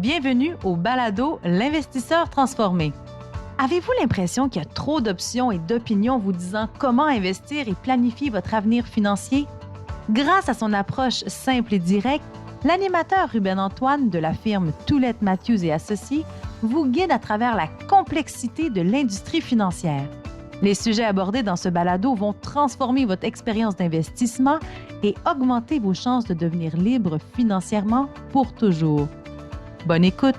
Bienvenue au balado L'investisseur transformé. Avez-vous l'impression qu'il y a trop d'options et d'opinions vous disant comment investir et planifier votre avenir financier? Grâce à son approche simple et directe, l'animateur Ruben Antoine de la firme Toulette Matthews et Associés vous guide à travers la complexité de l'industrie financière. Les sujets abordés dans ce balado vont transformer votre expérience d'investissement et augmenter vos chances de devenir libre financièrement pour toujours. Bonne écoute!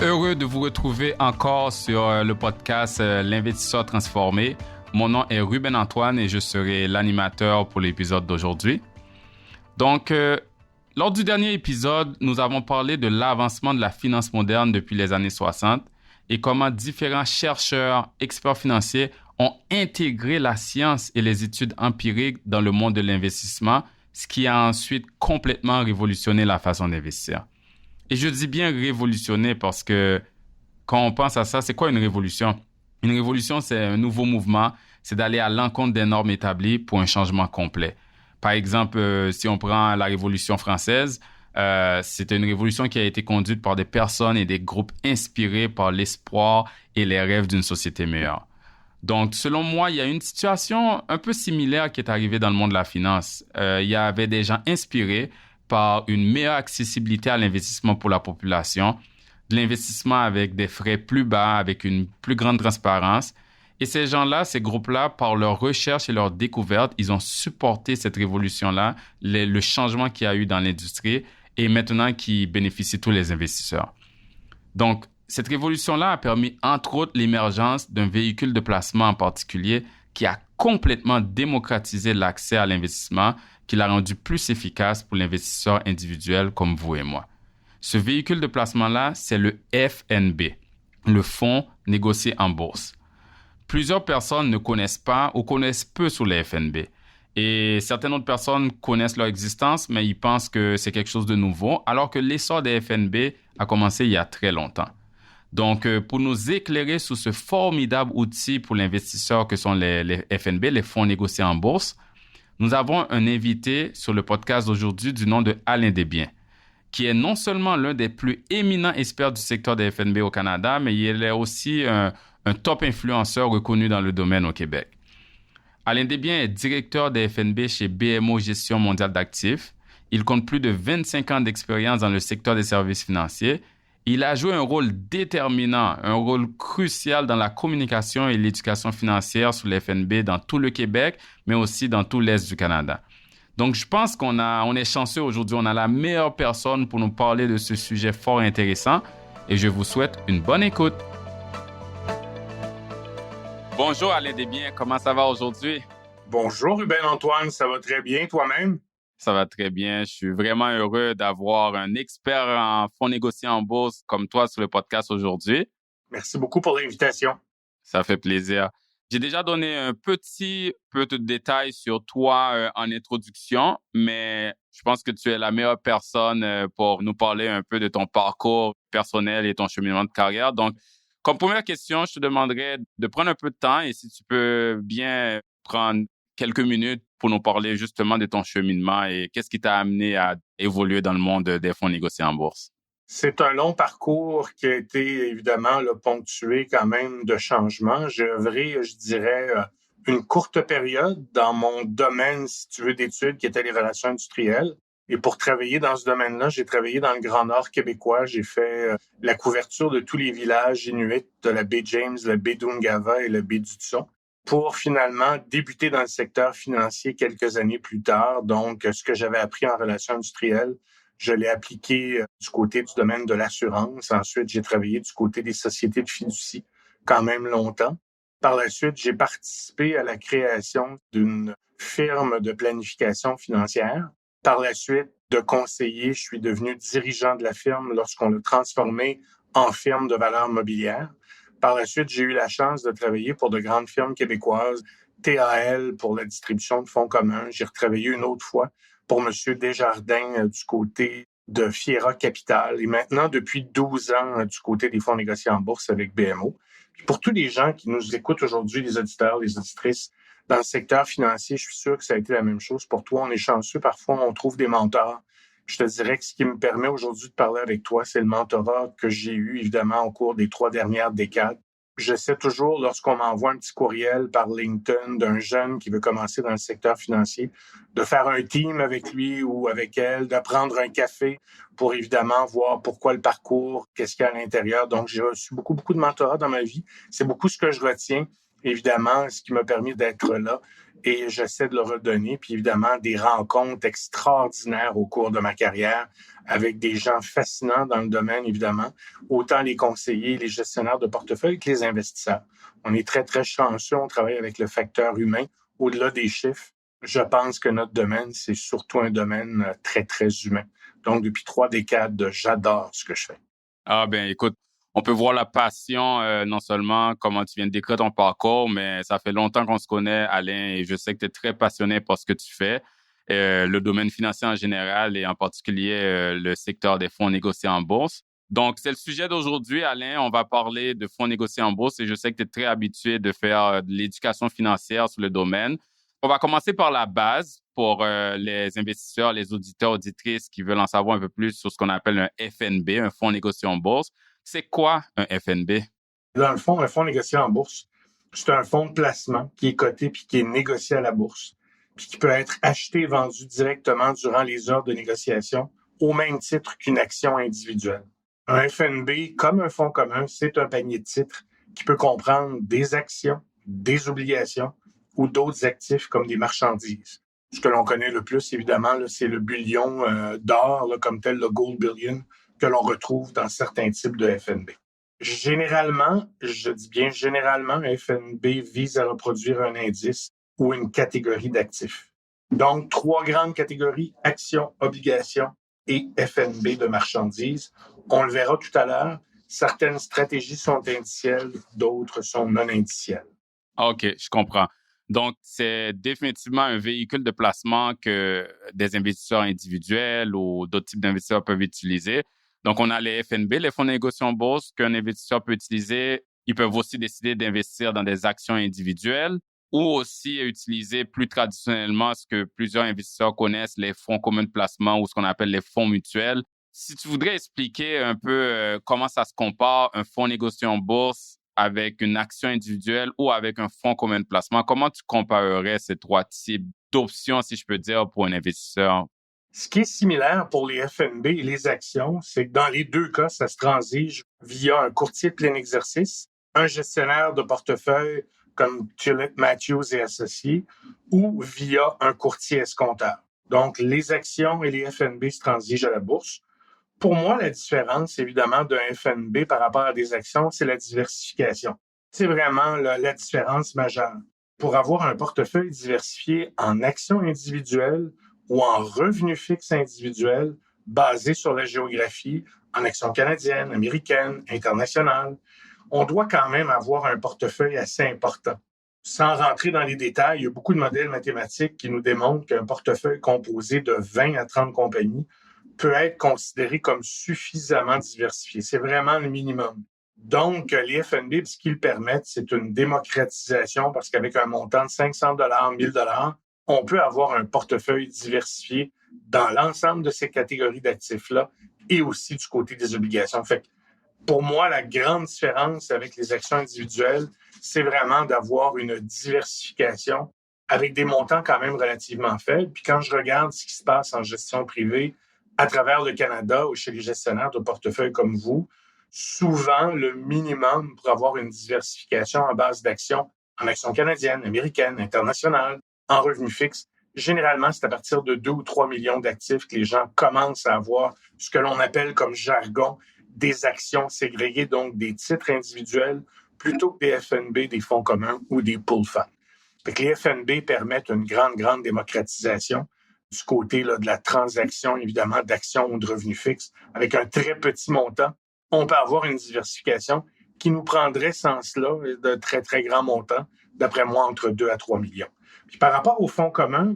Heureux de vous retrouver encore sur le podcast L'Investisseur transformé. Mon nom est Ruben Antoine et je serai l'animateur pour l'épisode d'aujourd'hui. Donc, lors du dernier épisode, nous avons parlé de l'avancement de la finance moderne depuis les années 60 et comment différents chercheurs, experts financiers ont intégré la science et les études empiriques dans le monde de l'investissement, ce qui a ensuite complètement révolutionné la façon d'investir. Et je dis bien révolutionner parce que quand on pense à ça, c'est quoi une révolution? Une révolution, c'est un nouveau mouvement, c'est d'aller à l'encontre des normes établies pour un changement complet. Par exemple, si on prend la Révolution française, c'était une révolution qui a été conduite par des personnes et des groupes inspirés par l'espoir et les rêves d'une société meilleure. Donc, selon moi, il y a une situation un peu similaire qui est arrivée dans le monde de la finance. Il y avait des gens inspirés par une meilleure accessibilité à l'investissement pour la population, de l'investissement avec des frais plus bas, avec une plus grande transparence. Et ces gens-là, ces groupes-là, par leur recherche et leur découverte, ils ont supporté cette révolution-là, le changement qu'il y a eu dans l'industrie et maintenant qui bénéficie tous les investisseurs. Donc, cette révolution-là a permis, entre autres, l'émergence d'un véhicule de placement en particulier qui a complètement démocratisé l'accès à l'investissement, qui l'a rendu plus efficace pour l'investisseur individuel comme vous et moi. Ce véhicule de placement-là, c'est le FNB, le Fonds négocié en bourse. Plusieurs personnes ne connaissent pas ou connaissent peu sur les FNB. Et certaines autres personnes connaissent leur existence, mais ils pensent que c'est quelque chose de nouveau, alors que l'essor des FNB a commencé il y a très longtemps. Donc, pour nous éclairer sur ce formidable outil pour l'investisseur que sont les FNB, les fonds négociés en bourse, nous avons un invité sur le podcast d'aujourd'hui du nom de Alain Desbiens, qui est non seulement l'un des plus éminents experts du secteur des FNB au Canada, mais il est aussi un top influenceur reconnu dans le domaine au Québec. Alain Desbiens est directeur des FNB chez BMO Gestion mondiale d'actifs. Il compte plus de 25 ans d'expérience dans le secteur des services financiers. Il a joué un rôle déterminant, un rôle crucial dans la communication et l'éducation financière sur les FNB dans tout le Québec, mais aussi dans tout l'Est du Canada. Donc, je pense on est chanceux aujourd'hui. On a la meilleure personne pour nous parler de ce sujet fort intéressant et je vous souhaite une bonne écoute. Bonjour Alain Desbiens, comment ça va aujourd'hui? Bonjour Ruben Antoine, ça va très bien, toi-même? Ça va très bien. Je suis vraiment heureux d'avoir un expert en fonds négociés en bourse comme toi sur le podcast aujourd'hui. Merci beaucoup pour l'invitation. Ça fait plaisir. J'ai déjà donné un petit peu de détails sur toi en introduction, mais je pense que tu es la meilleure personne pour nous parler un peu de ton parcours personnel et ton cheminement de carrière. Donc, comme première question, je te demanderais de prendre un peu de temps et si tu peux bien prendre quelques minutes pour nous parler justement de ton cheminement et qu'est-ce qui t'a amené à évoluer dans le monde des fonds négociés en bourse. C'est un long parcours qui a été évidemment ponctué quand même de changements. J'ai œuvré, je dirais, une courte période dans mon domaine, si tu veux, d'études qui était les relations industrielles. Et pour travailler dans ce domaine-là, j'ai travaillé dans le Grand Nord québécois. J'ai fait la couverture de tous les villages inuits de la baie James, la baie d'Ungava et la baie d'Hudson pour finalement débuter dans le secteur financier quelques années plus tard. Donc, ce que j'avais appris en relations industrielles, je l'ai appliqué du côté du domaine de l'assurance. Ensuite, j'ai travaillé du côté des sociétés de fiducie quand même longtemps. Par la suite, j'ai participé à la création d'une firme de planification financière. Par la suite, de conseiller, je suis devenu dirigeant de la firme lorsqu'on l'a transformée en firme de valeurs mobilières. Par la suite, j'ai eu la chance de travailler pour de grandes firmes québécoises, TAL pour la distribution de fonds communs. J'ai retravaillé une autre fois pour M. Desjardins du côté de Fiera Capital et maintenant depuis 12 ans du côté des fonds négociés en bourse avec BMO. Puis pour tous les gens qui nous écoutent aujourd'hui, les auditeurs, les auditrices, dans le secteur financier, je suis sûr que ça a été la même chose pour toi. On est chanceux, parfois on trouve des mentors Je te dirais que ce qui me permet aujourd'hui de parler avec toi, c'est le mentorat que j'ai eu, évidemment, au cours des 3 dernières décades. J'essaie toujours, lorsqu'on m'envoie un petit courriel par LinkedIn d'un jeune qui veut commencer dans le secteur financier, de faire un team avec lui ou avec elle, de prendre un café pour évidemment voir pourquoi le parcours, qu'est-ce qu'il y a à l'intérieur. Donc, j'ai reçu beaucoup de mentorat dans ma vie. C'est beaucoup ce que je retiens, évidemment, ce qui m'a permis d'être là. Et j'essaie de le redonner. Puis évidemment, des rencontres extraordinaires au cours de ma carrière avec des gens fascinants dans le domaine, évidemment, autant les conseillers, les gestionnaires de portefeuille que les investisseurs. On est très chanceux, on travaille avec le facteur humain au-delà des chiffres. Je pense que notre domaine, c'est surtout un domaine très humain. Donc, depuis 3 décades, j'adore ce que je fais. Ah ben, écoute, on peut voir la passion, non seulement comment tu viens de décrire ton parcours, mais ça fait longtemps qu'on se connaît, Alain, et je sais que tu es très passionné par ce que tu fais. Le domaine financier en général et en particulier le secteur des fonds négociés en bourse. Donc, c'est le sujet d'aujourd'hui, Alain. On va parler de fonds négociés en bourse et je sais que tu es très habitué de faire de l'éducation financière sur le domaine. On va commencer par la base pour les investisseurs, les auditeurs, auditrices qui veulent en savoir un peu plus sur ce qu'on appelle un FNB, un fonds négocié en bourse. C'est quoi un FNB? Dans le fond, un fonds négocié en bourse, c'est un fonds de placement qui est coté puis qui est négocié à la bourse, puis qui peut être acheté et vendu directement durant les heures de négociation au même titre qu'une action individuelle. Un FNB, comme un fonds commun, c'est un panier de titres qui peut comprendre des actions, des obligations ou d'autres actifs comme des marchandises. Ce que l'on connaît le plus, évidemment, là, c'est le bullion d'or, là, comme tel le gold bullion, que l'on retrouve dans certains types de FNB. Généralement, je dis bien généralement, un FNB vise à reproduire un indice ou une catégorie d'actifs. Donc, 3 grandes catégories, actions, obligations et FNB de marchandises. On le verra tout à l'heure, certaines stratégies sont indicielles, d'autres sont non indicielles. OK, je comprends. Donc, c'est définitivement un véhicule de placement que des investisseurs individuels ou d'autres types d'investisseurs peuvent utiliser. Donc, on a les FNB, les fonds négociés en bourse, qu'un investisseur peut utiliser. Ils peuvent aussi décider d'investir dans des actions individuelles ou aussi utiliser plus traditionnellement ce que plusieurs investisseurs connaissent, les fonds communs de placement ou ce qu'on appelle les fonds mutuels. Si tu voudrais expliquer un peu comment ça se compare, un fonds négocié en bourse avec une action individuelle ou avec un fonds commun de placement, comment tu comparerais ces 3 types d'options, si je peux dire, pour un investisseur? Ce qui est similaire pour les FNB et les actions, c'est que dans les 2 cas, ça se transige via un courtier de plein exercice, un gestionnaire de portefeuille comme Tullett Matthews et Associés, ou via un courtier escompteur. Donc, les actions et les FNB se transigent à la bourse. Pour moi, la différence, évidemment, d'un FNB par rapport à des actions, c'est la diversification. C'est vraiment la différence majeure. Pour avoir un portefeuille diversifié en actions individuelles ou en revenus fixes individuels basés sur la géographie, en actions canadiennes, américaines, internationales, on doit quand même avoir un portefeuille assez important. Sans rentrer dans les détails, il y a beaucoup de modèles mathématiques qui nous démontrent qu'un portefeuille composé de 20 à 30 compagnies peut être considéré comme suffisamment diversifié. C'est vraiment le minimum. Donc, les FNB, ce qu'ils permettent, c'est une démocratisation parce qu'avec un montant de 500 $, 1000 $, on peut avoir un portefeuille diversifié dans l'ensemble de ces catégories d'actifs-là et aussi du côté des obligations. Fait que pour moi, la grande différence avec les actions individuelles, c'est vraiment d'avoir une diversification avec des montants quand même relativement faibles. Puis quand je regarde ce qui se passe en gestion privée à travers le Canada ou chez les gestionnaires de portefeuille comme vous, souvent le minimum pour avoir une diversification à base d'actions en actions canadiennes, américaines, internationales, en revenus fixes, généralement, c'est à partir de 2 ou 3 millions d'actifs que les gens commencent à avoir ce que l'on appelle comme jargon des actions ségrégées, donc des titres individuels, plutôt que des FNB, des fonds communs ou des pool funds. Fait que les FNB permettent une grande démocratisation du côté là, de la transaction, évidemment, d'actions ou de revenus fixes. Avec un très petit montant, on peut avoir une diversification qui nous prendrait sans cela de très grands montants, d'après moi, entre 2 à 3 millions. Puis par rapport aux fonds communs,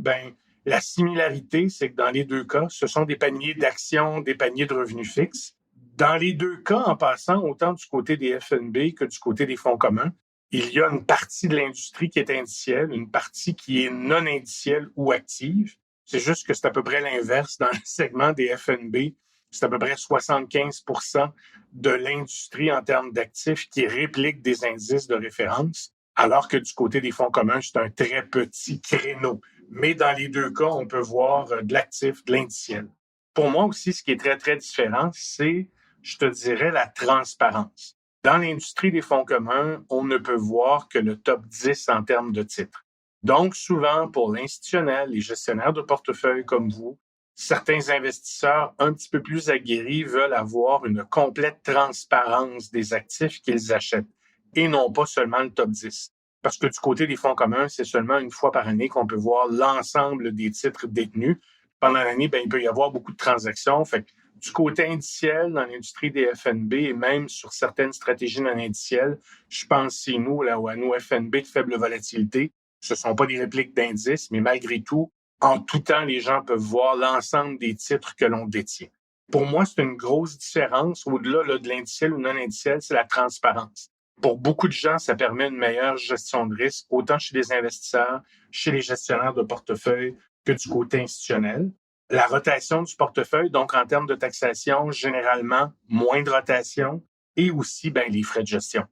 la similarité, c'est que dans les 2 cas, ce sont des paniers d'actions, des paniers de revenus fixes. Dans les 2 cas, en passant, autant du côté des FNB que du côté des fonds communs, il y a une partie de l'industrie qui est indicielle, une partie qui est non indicielle ou active. C'est juste que c'est à peu près l'inverse. Dans le segment des FNB, c'est à peu près 75% de l'industrie en termes d'actifs qui réplique des indices de référence, alors que du côté des fonds communs, c'est un très petit créneau. Mais dans les deux cas, on peut voir de l'actif, de l'indiciel. Pour moi aussi, ce qui est très, très différent, c'est, je te dirais, la transparence. Dans l'industrie des fonds communs, on ne peut voir que le top 10 en termes de titres. Donc, souvent, pour l'institutionnel, les gestionnaires de portefeuille comme vous, certains investisseurs un petit peu plus aguerris veulent avoir une complète transparence des actifs qu'ils achètent et non pas seulement le top 10. Parce que du côté des fonds communs, c'est seulement une fois par année qu'on peut voir l'ensemble des titres détenus. Pendant l'année, il peut y avoir beaucoup de transactions. Fait que du côté indiciel, dans l'industrie des FNB et même sur certaines stratégies non indicielles, je pense à nous FNB de faible volatilité, ce ne sont pas des répliques d'indices, mais malgré tout, en tout temps, les gens peuvent voir l'ensemble des titres que l'on détient. Pour moi, c'est une grosse différence. Au-delà de l'indiciel ou non indiciel, c'est la transparence. Pour beaucoup de gens, ça permet une meilleure gestion de risque, autant chez les investisseurs, chez les gestionnaires de portefeuille que du côté institutionnel. La rotation du portefeuille, donc en termes de taxation, généralement, moins de rotation et aussi les frais de gestion.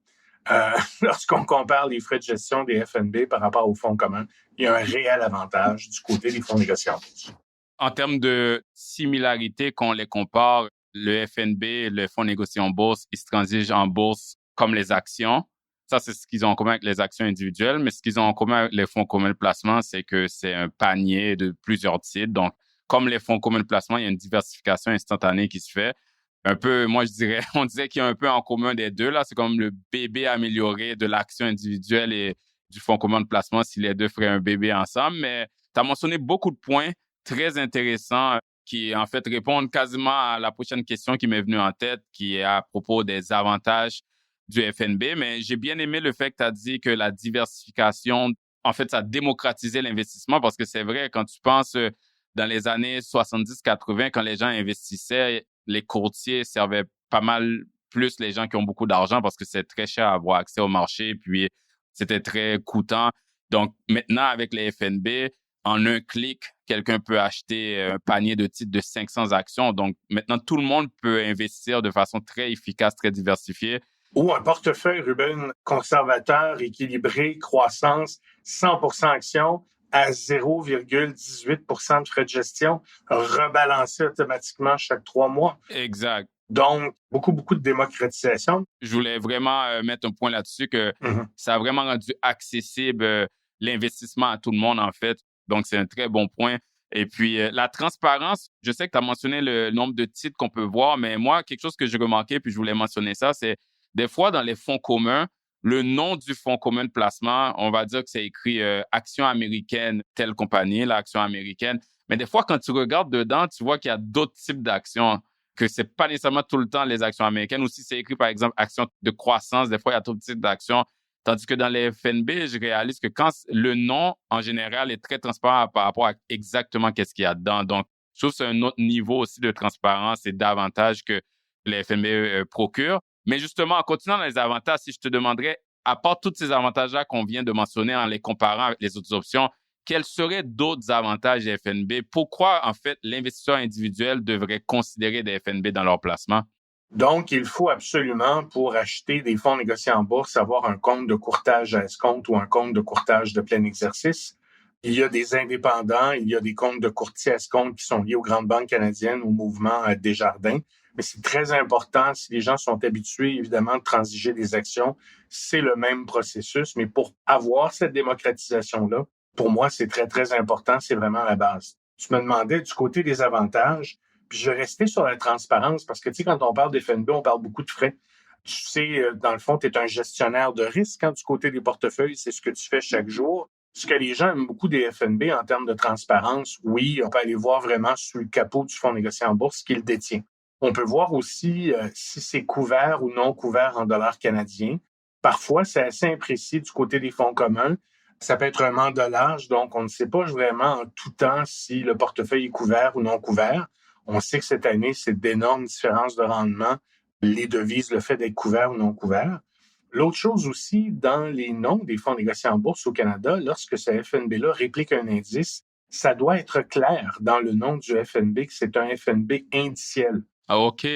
Lorsqu'on compare les frais de gestion des FNB par rapport aux fonds communs, il y a un réel avantage du côté des fonds négociés en bourse. En termes de similarité, quand on les compare, le FNB, le fonds négocié en bourse, ils se transigent en bourse comme les actions. Ça, c'est ce qu'ils ont en commun avec les actions individuelles, mais ce qu'ils ont en commun avec les fonds communs de placement, c'est que c'est un panier de plusieurs titres. Donc, comme les fonds communs de placement, il y a une diversification instantanée qui se fait. Un peu, moi, on dirait qu'il y a un peu en commun des deux, là. C'est comme le bébé amélioré de l'action individuelle et du fonds commun de placement si les deux feraient un bébé ensemble. Mais tu as mentionné beaucoup de points très intéressants qui, en fait, répondent quasiment à la prochaine question qui m'est venue en tête, qui est à propos des avantages du FNB. Mais j'ai bien aimé le fait que tu as dit que la diversification, en fait, ça démocratisait l'investissement parce que c'est vrai, quand tu penses dans les années 70-80, quand les gens investissaient, les courtiers servaient pas mal plus les gens qui ont beaucoup d'argent parce que c'est très cher à avoir accès au marché, puis c'était très coûtant. Donc, maintenant, avec les FNB, en un clic, quelqu'un peut acheter un panier de titres de 500 actions. Donc, maintenant, tout le monde peut investir de façon très efficace, très diversifiée. Ou un portefeuille, Ruben, conservateur, équilibré, croissance, 100% actions, à 0,18% de frais de gestion, rebalancé automatiquement chaque 3 mois. Exact. Donc, beaucoup de démocratisation. Je voulais vraiment mettre un point là-dessus que ça a vraiment rendu accessible l'investissement à tout le monde, en fait. Donc, c'est un très bon point. Et puis, la transparence, je sais que tu as mentionné le nombre de titres qu'on peut voir, mais moi, quelque chose que j'ai remarqué, puis je voulais mentionner ça, c'est des fois, dans les fonds communs, le nom du fonds commun de placement, on va dire que c'est écrit Action américaine, telle compagnie, l'action américaine. Mais des fois, quand tu regardes dedans, tu vois qu'il y a d'autres types d'actions, que c'est pas nécessairement tout le temps les actions américaines. Ou si c'est écrit, par exemple, actions de croissance, des fois, il y a d'autres types d'actions. Tandis que dans les FNB, je réalise que quand le nom, en général, est très transparent par rapport à exactement qu'est-ce qu'il y a dedans. Donc, je trouve que c'est un autre niveau aussi de transparence et d'avantages que les FNB procurent. Mais justement, en continuant dans les avantages, si je te demanderais, à part tous ces avantages-là qu'on vient de mentionner en les comparant avec les autres options, quels seraient d'autres avantages des FNB? Pourquoi, en fait, l'investisseur individuel devrait considérer des FNB dans leur placement? Donc, il faut absolument, pour acheter des fonds négociés en bourse, avoir un compte de courtage à escompte ou un compte de courtage de plein exercice. Il y a des indépendants, il y a des comptes de courtiers à escompte qui sont liés aux grandes banques canadiennes, au mouvement Desjardins. Mais c'est très important, si les gens sont habitués, évidemment, de transiger des actions, c'est le même processus. Mais pour avoir cette démocratisation-là, pour moi, c'est très, très important. C'est vraiment la base. Tu me demandais du côté des avantages, puis je vais rester sur la transparence parce que, tu sais, quand on parle des FNB, on parle beaucoup de frais. Tu sais, dans le fond, tu es un gestionnaire de risque du côté des portefeuilles. C'est ce que tu fais chaque jour. Ce que les gens aiment beaucoup des FNB en termes de transparence, oui, on peut aller voir vraiment sous le capot du fonds négocié en bourse ce qu'il détient. On peut voir aussi si c'est couvert ou non couvert en dollars canadiens. Parfois, c'est assez imprécis du côté des fonds communs. Ça peut être un mandolage, donc on ne sait pas vraiment en tout temps si le portefeuille est couvert ou non couvert. On sait que cette année, c'est d'énormes différences de rendement. Les devises, le fait d'être couvert ou non couvert. L'autre chose aussi, dans les noms des fonds négociés en bourse au Canada, lorsque ce FNB-là réplique un indice, ça doit être clair dans le nom du FNB que c'est un FNB indiciel. Ah, OK.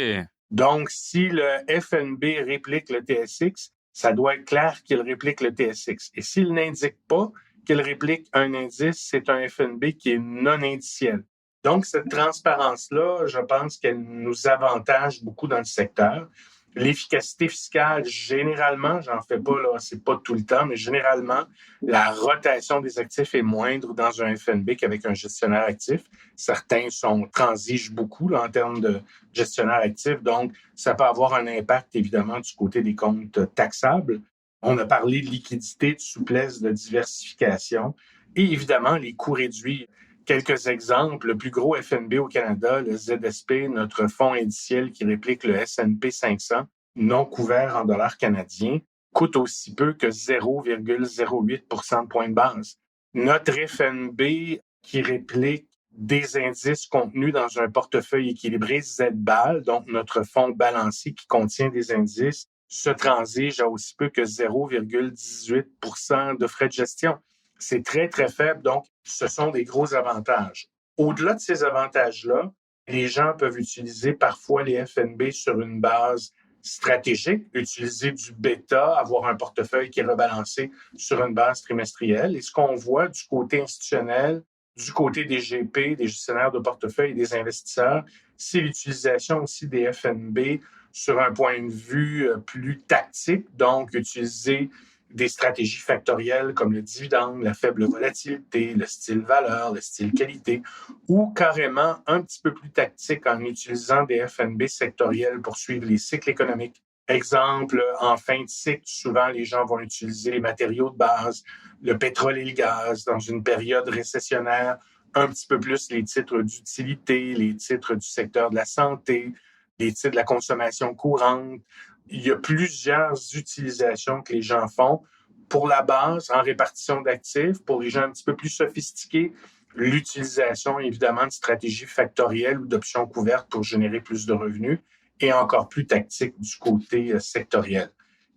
Donc, si le FNB réplique le TSX, ça doit être clair qu'il réplique le TSX. Et s'il n'indique pas qu'il réplique un indice, c'est un FNB qui est non indiciel. Donc, cette transparence-là, je pense qu'elle nous avantage beaucoup dans le secteur. L'efficacité fiscale, généralement, j'en fais pas, là, c'est pas tout le temps, mais généralement, la rotation des actifs est moindre dans un FNB qu'avec un gestionnaire actif. Certains transigent beaucoup là, en termes de gestionnaire actif, donc ça peut avoir un impact, évidemment, du côté des comptes taxables. On a parlé de liquidité, de souplesse, de diversification et évidemment, les coûts réduits. Quelques exemples, le plus gros FNB au Canada, le ZSP, notre fonds indiciel qui réplique le S&P 500, non couvert en dollars canadiens, coûte aussi peu que 0,08 % de point de base. Notre FNB qui réplique des indices contenus dans un portefeuille équilibré ZBAL, donc notre fonds balancier qui contient des indices, se transige à aussi peu que 0,18 % de frais de gestion. C'est très, très faible, donc ce sont des gros avantages. Au-delà de ces avantages-là, les gens peuvent utiliser parfois les FNB sur une base stratégique, utiliser du bêta, avoir un portefeuille qui est rebalancé sur une base trimestrielle. Et ce qu'on voit du côté institutionnel, du côté des GP, des gestionnaires de portefeuille et des investisseurs, c'est l'utilisation aussi des FNB sur un point de vue plus tactique, donc utiliser des stratégies factorielles comme le dividende, la faible volatilité, le style valeur, le style qualité, ou carrément un petit peu plus tactique en utilisant des FNB sectoriels pour suivre les cycles économiques. Exemple, en fin de cycle, souvent les gens vont utiliser les matériaux de base, le pétrole et le gaz. Dans une période récessionnaire, un petit peu plus les titres d'utilité, les titres du secteur de la santé, les titres de la consommation courante. Il y a plusieurs utilisations que les gens font. Pour la base, en répartition d'actifs, pour les gens un petit peu plus sophistiqués, l'utilisation évidemment de stratégies factorielles ou d'options couvertes pour générer plus de revenus et encore plus tactique du côté sectoriel.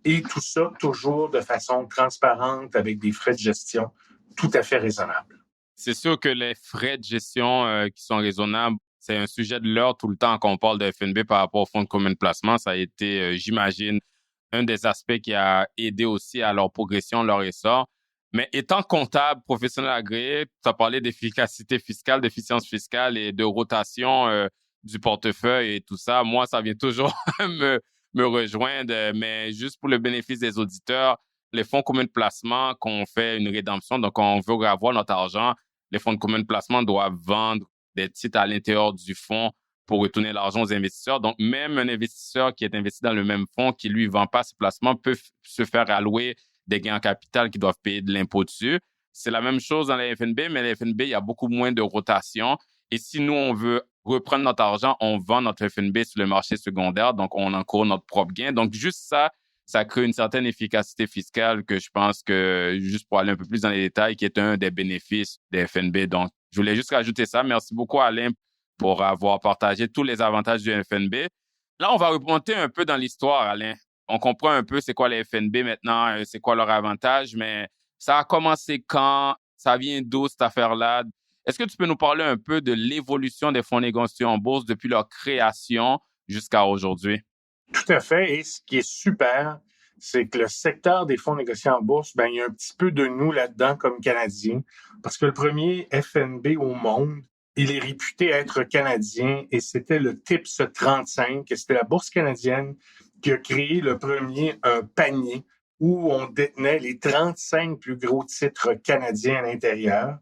Et tout ça toujours de façon transparente avec des frais de gestion tout à fait raisonnables. C'est sûr que les frais de gestion qui sont raisonnables, c'est un sujet de l'heure tout le temps quand on parle de FNB par rapport au fonds de commun de placement. Ça a été, j'imagine, un des aspects qui a aidé aussi à leur progression, leur essor. Mais étant comptable, professionnel agréé, tu as parlé d'efficacité fiscale, d'efficience fiscale et de rotation du portefeuille et tout ça. Moi, ça vient toujours me rejoindre. Mais juste pour le bénéfice des auditeurs, les fonds communs de placement, quand on fait une rédemption, donc quand on veut avoir notre argent, les fonds de commun de placement doivent vendre des titres à l'intérieur du fonds pour retourner l'argent aux investisseurs. Donc, même un investisseur qui est investi dans le même fonds, qui lui vend pas ses placements, peut se faire allouer des gains en capital qui doivent payer de l'impôt dessus. C'est la même chose dans les FNB, mais les FNB, il y a beaucoup moins de rotation. Et si nous, on veut reprendre notre argent, on vend notre FNB sur le marché secondaire, donc on encourt notre propre gain. Donc, juste ça crée une certaine efficacité fiscale que je pense que, juste pour aller un peu plus dans les détails, qui est un des bénéfices des FNB. Donc, je voulais juste rajouter ça. Merci beaucoup, Alain, pour avoir partagé tous les avantages du FNB. Là, on va remonter un peu dans l'histoire, Alain. On comprend un peu c'est quoi les FNB maintenant, c'est quoi leur avantage, mais ça a commencé quand? Ça vient d'où cette affaire-là? Est-ce que tu peux nous parler un peu de l'évolution des fonds négociés en bourse depuis leur création jusqu'à aujourd'hui? Tout à fait. Et ce qui est super, c'est que le secteur des fonds négociés en bourse, il y a un petit peu de nous là-dedans comme Canadiens, parce que le premier FNB au monde, il est réputé être canadien et c'était le TIPS 35, et c'était la bourse canadienne qui a créé le premier un panier où on détenait les 35 plus gros titres canadiens à l'intérieur.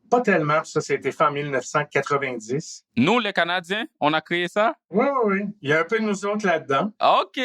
Pas tellement, ça a été fait en 1990. Nous, les Canadiens, on a créé ça? Oui. Il y a un peu de nous autres là-dedans. OK.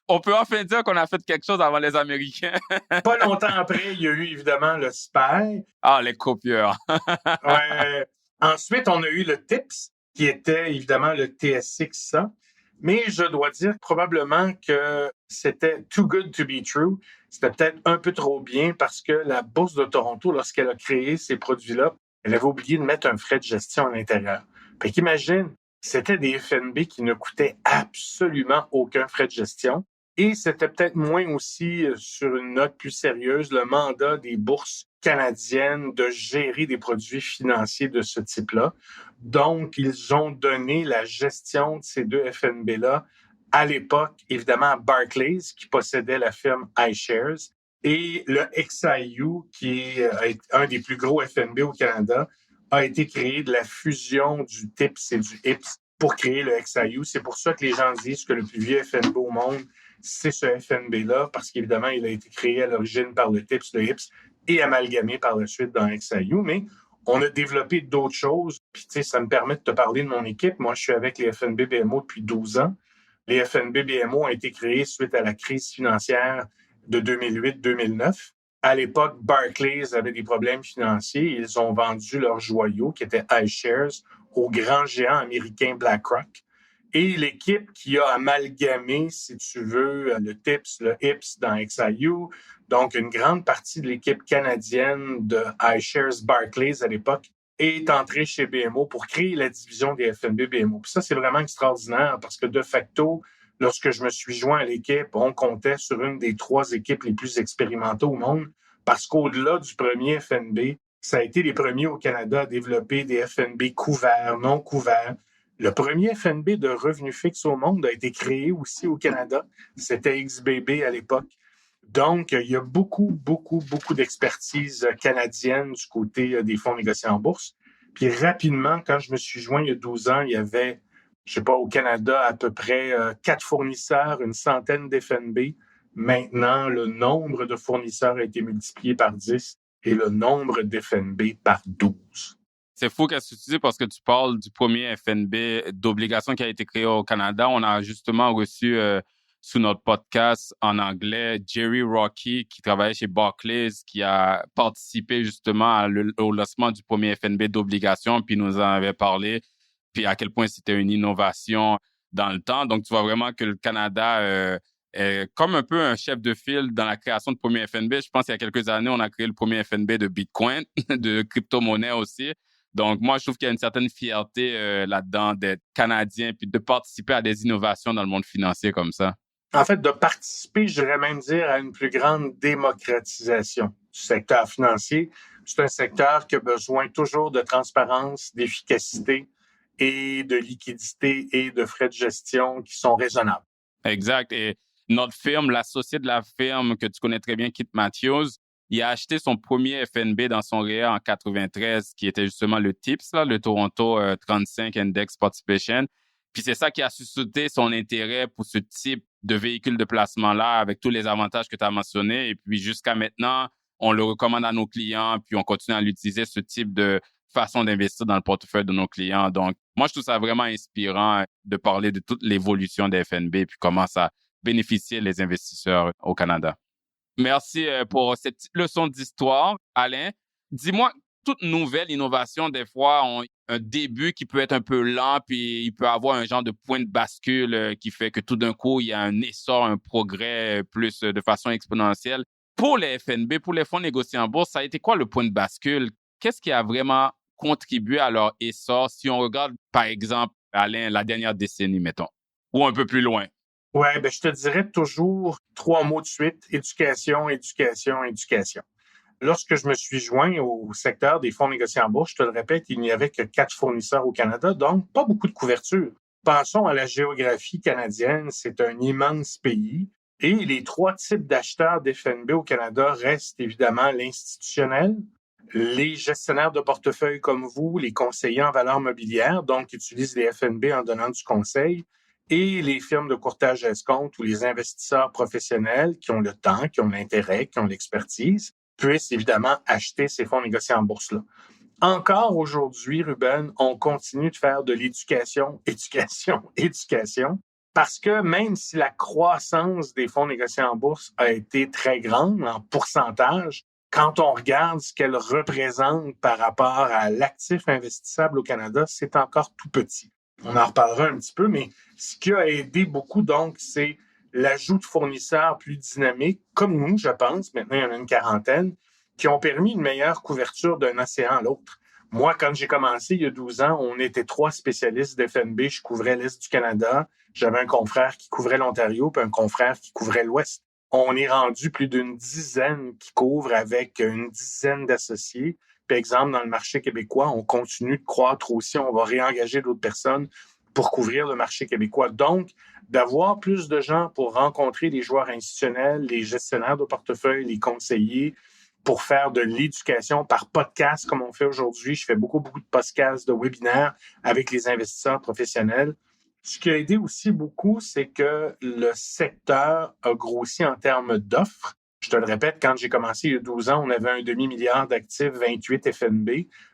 On peut enfin dire qu'on a fait quelque chose avant les Américains. Pas longtemps après, il y a eu évidemment le SPY. Ah, les copieurs. Ouais. Ensuite, on a eu le TIPS, qui était évidemment le TSX 100. Mais je dois dire probablement que c'était too good to be true. C'était peut-être un peu trop bien parce que la Bourse de Toronto, lorsqu'elle a créé ces produits-là, elle avait oublié de mettre un frais de gestion à l'intérieur. Fait qu'imagine, c'était des FNB qui ne coûtaient absolument aucun frais de gestion. Et c'était peut-être moins aussi, sur une note plus sérieuse, le mandat des bourses canadienne de gérer des produits financiers de ce type-là. Donc, ils ont donné la gestion de ces deux FNB-là à l'époque, évidemment, à Barclays, qui possédait la firme iShares, et le XIU, qui est un des plus gros FNB au Canada, a été créé de la fusion du TIPS et du IPS pour créer le XIU. C'est pour ça que les gens disent que le plus vieux FNB au monde, c'est ce FNB-là, parce qu'évidemment, il a été créé à l'origine par le TIPS, le IPS, et amalgamé par la suite dans XIU. Mais on a développé d'autres choses. Puis, tu sais, ça me permet de te parler de mon équipe. Moi, je suis avec les FNB BMO depuis 12 ans. Les FNB BMO ont été créés suite à la crise financière de 2008-2009. À l'époque, Barclays avait des problèmes financiers. Ils ont vendu leurs joyaux, qui étaient iShares, au grand géant américain BlackRock. Et l'équipe qui a amalgamé, si tu veux, le TIPS, le IPS dans XIU, donc une grande partie de l'équipe canadienne de iShares Barclays à l'époque, est entrée chez BMO pour créer la division des FNB BMO. Puis ça, c'est vraiment extraordinaire parce que de facto, lorsque je me suis joint à l'équipe, on comptait sur une des 3 équipes les plus expérimentées au monde parce qu'au-delà du premier FNB, ça a été les premiers au Canada à développer des FNB couverts, non couverts. Le premier FNB de revenu fixe au monde a été créé aussi au Canada. C'était XBB à l'époque. Donc, il y a beaucoup d'expertise canadienne du côté des fonds négociés en bourse. Puis rapidement, quand je me suis joint il y a 12 ans, il y avait, je sais pas, au Canada, à peu près 4 fournisseurs, une centaine d'FNB. Maintenant, le nombre de fournisseurs a été multiplié par 10 et le nombre d'FNB par 12. C'est fou qu'est-ce que tu dis parce que tu parles du premier FNB d'obligation qui a été créé au Canada. On a justement reçu sous notre podcast en anglais Jerry Rocky qui travaillait chez Barclays, qui a participé justement au lancement du premier FNB d'obligation, puis nous en avait parlé, puis à quel point c'était une innovation dans le temps. Donc, tu vois vraiment que le Canada est comme un peu un chef de file dans la création de premier FNB. Je pense qu'il y a quelques années, on a créé le premier FNB de Bitcoin, de crypto-monnaie aussi. Donc, moi, je trouve qu'il y a une certaine fierté là-dedans d'être Canadien puis de participer à des innovations dans le monde financier comme ça. En fait, de participer, je dirais même dire, à une plus grande démocratisation du secteur financier. C'est un secteur qui a besoin toujours de transparence, d'efficacité et de liquidité et de frais de gestion qui sont raisonnables. Exact. Et notre firme, l'associé de la firme que tu connais très bien, Kit Matthews, il a acheté son premier FNB dans son REER en 93, qui était justement le TIPS, là, le Toronto 35 Index Participation. Puis c'est ça qui a suscité son intérêt pour ce type de véhicule de placement-là, avec tous les avantages que tu as mentionnés. Et puis jusqu'à maintenant, on le recommande à nos clients, puis on continue à l'utiliser, ce type de façon d'investir dans le portefeuille de nos clients. Donc, moi, je trouve ça vraiment inspirant de parler de toute l'évolution des FNB, puis comment ça bénéficie les investisseurs au Canada. Merci pour cette petite leçon d'histoire. Alain, dis-moi, toute nouvelle innovation, des fois, ont un début qui peut être un peu lent, puis il peut avoir un genre de point de bascule qui fait que tout d'un coup, il y a un essor, un progrès plus de façon exponentielle. Pour les FNB, pour les fonds négociés en bourse, ça a été quoi le point de bascule? Qu'est-ce qui a vraiment contribué à leur essor si on regarde, par exemple, Alain, la dernière décennie, mettons, ou un peu plus loin? Ouais, je te dirais toujours 3 mots de suite: éducation, éducation, éducation. Lorsque je me suis joint au secteur des fonds négociés en bourse, je te le répète, il n'y avait que 4 fournisseurs au Canada, donc pas beaucoup de couverture. Pensons à la géographie canadienne, c'est un immense pays. Et les 3 types d'acheteurs d'FNB au Canada restent évidemment l'institutionnel, les gestionnaires de portefeuille comme vous, les conseillers en valeurs mobilières, donc qui utilisent les FNB en donnant du conseil, et les firmes de courtage escompte ou les investisseurs professionnels qui ont le temps, qui ont l'intérêt, qui ont l'expertise, puissent évidemment acheter ces fonds négociés en bourse-là. Encore aujourd'hui, Ruben, on continue de faire de l'éducation, parce que même si la croissance des fonds négociés en bourse a été très grande en pourcentage, quand on regarde ce qu'elle représente par rapport à l'actif investissable au Canada, c'est encore tout petit. On en reparlera un petit peu, mais ce qui a aidé beaucoup, donc, c'est l'ajout de fournisseurs plus dynamiques, comme nous, je pense, maintenant il y en a une quarantaine, qui ont permis une meilleure couverture d'un océan à l'autre. Moi, quand j'ai commencé il y a 12 ans, on était 3 spécialistes d'FNB. Je couvrais l'Est du Canada. J'avais un confrère qui couvrait l'Ontario, puis un confrère qui couvrait l'Ouest. On est rendu plus d'une dizaine qui couvrent avec une dizaine d'associés. Par exemple, dans le marché québécois, on continue de croître aussi. On va réengager d'autres personnes pour couvrir le marché québécois. Donc, d'avoir plus de gens pour rencontrer les joueurs institutionnels, les gestionnaires de portefeuille, les conseillers, pour faire de l'éducation par podcast comme on fait aujourd'hui. Je fais beaucoup de podcasts, de webinaires avec les investisseurs professionnels. Ce qui a aidé aussi beaucoup, c'est que le secteur a grossi en termes d'offres. Je te le répète, quand j'ai commencé il y a 12 ans, on avait un demi-milliard d'actifs, 28 FNB.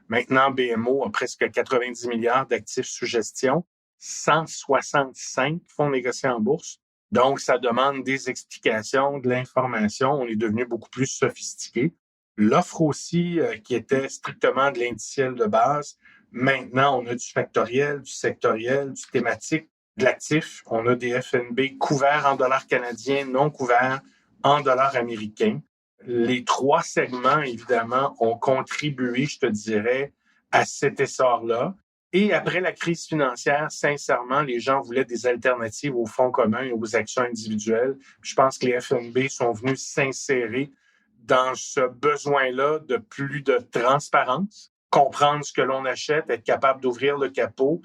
Maintenant, BMO a presque 90 milliards d'actifs sous gestion, 165 fonds négociés en bourse. Donc, ça demande des explications, de l'information. On est devenu beaucoup plus sophistiqué. L'offre aussi, qui était strictement de l'indiciel de base, maintenant, on a du factoriel, du sectoriel, du thématique, de l'actif. On a des FNB couverts en dollars canadiens, non couverts en dollars américains. Les trois segments, évidemment, ont contribué, je te dirais, à cet essor-là. Et après la crise financière, sincèrement, les gens voulaient des alternatives aux fonds communs et aux actions individuelles. Je pense que les FNB sont venus s'insérer dans ce besoin-là de plus de transparence, comprendre ce que l'on achète, être capable d'ouvrir le capot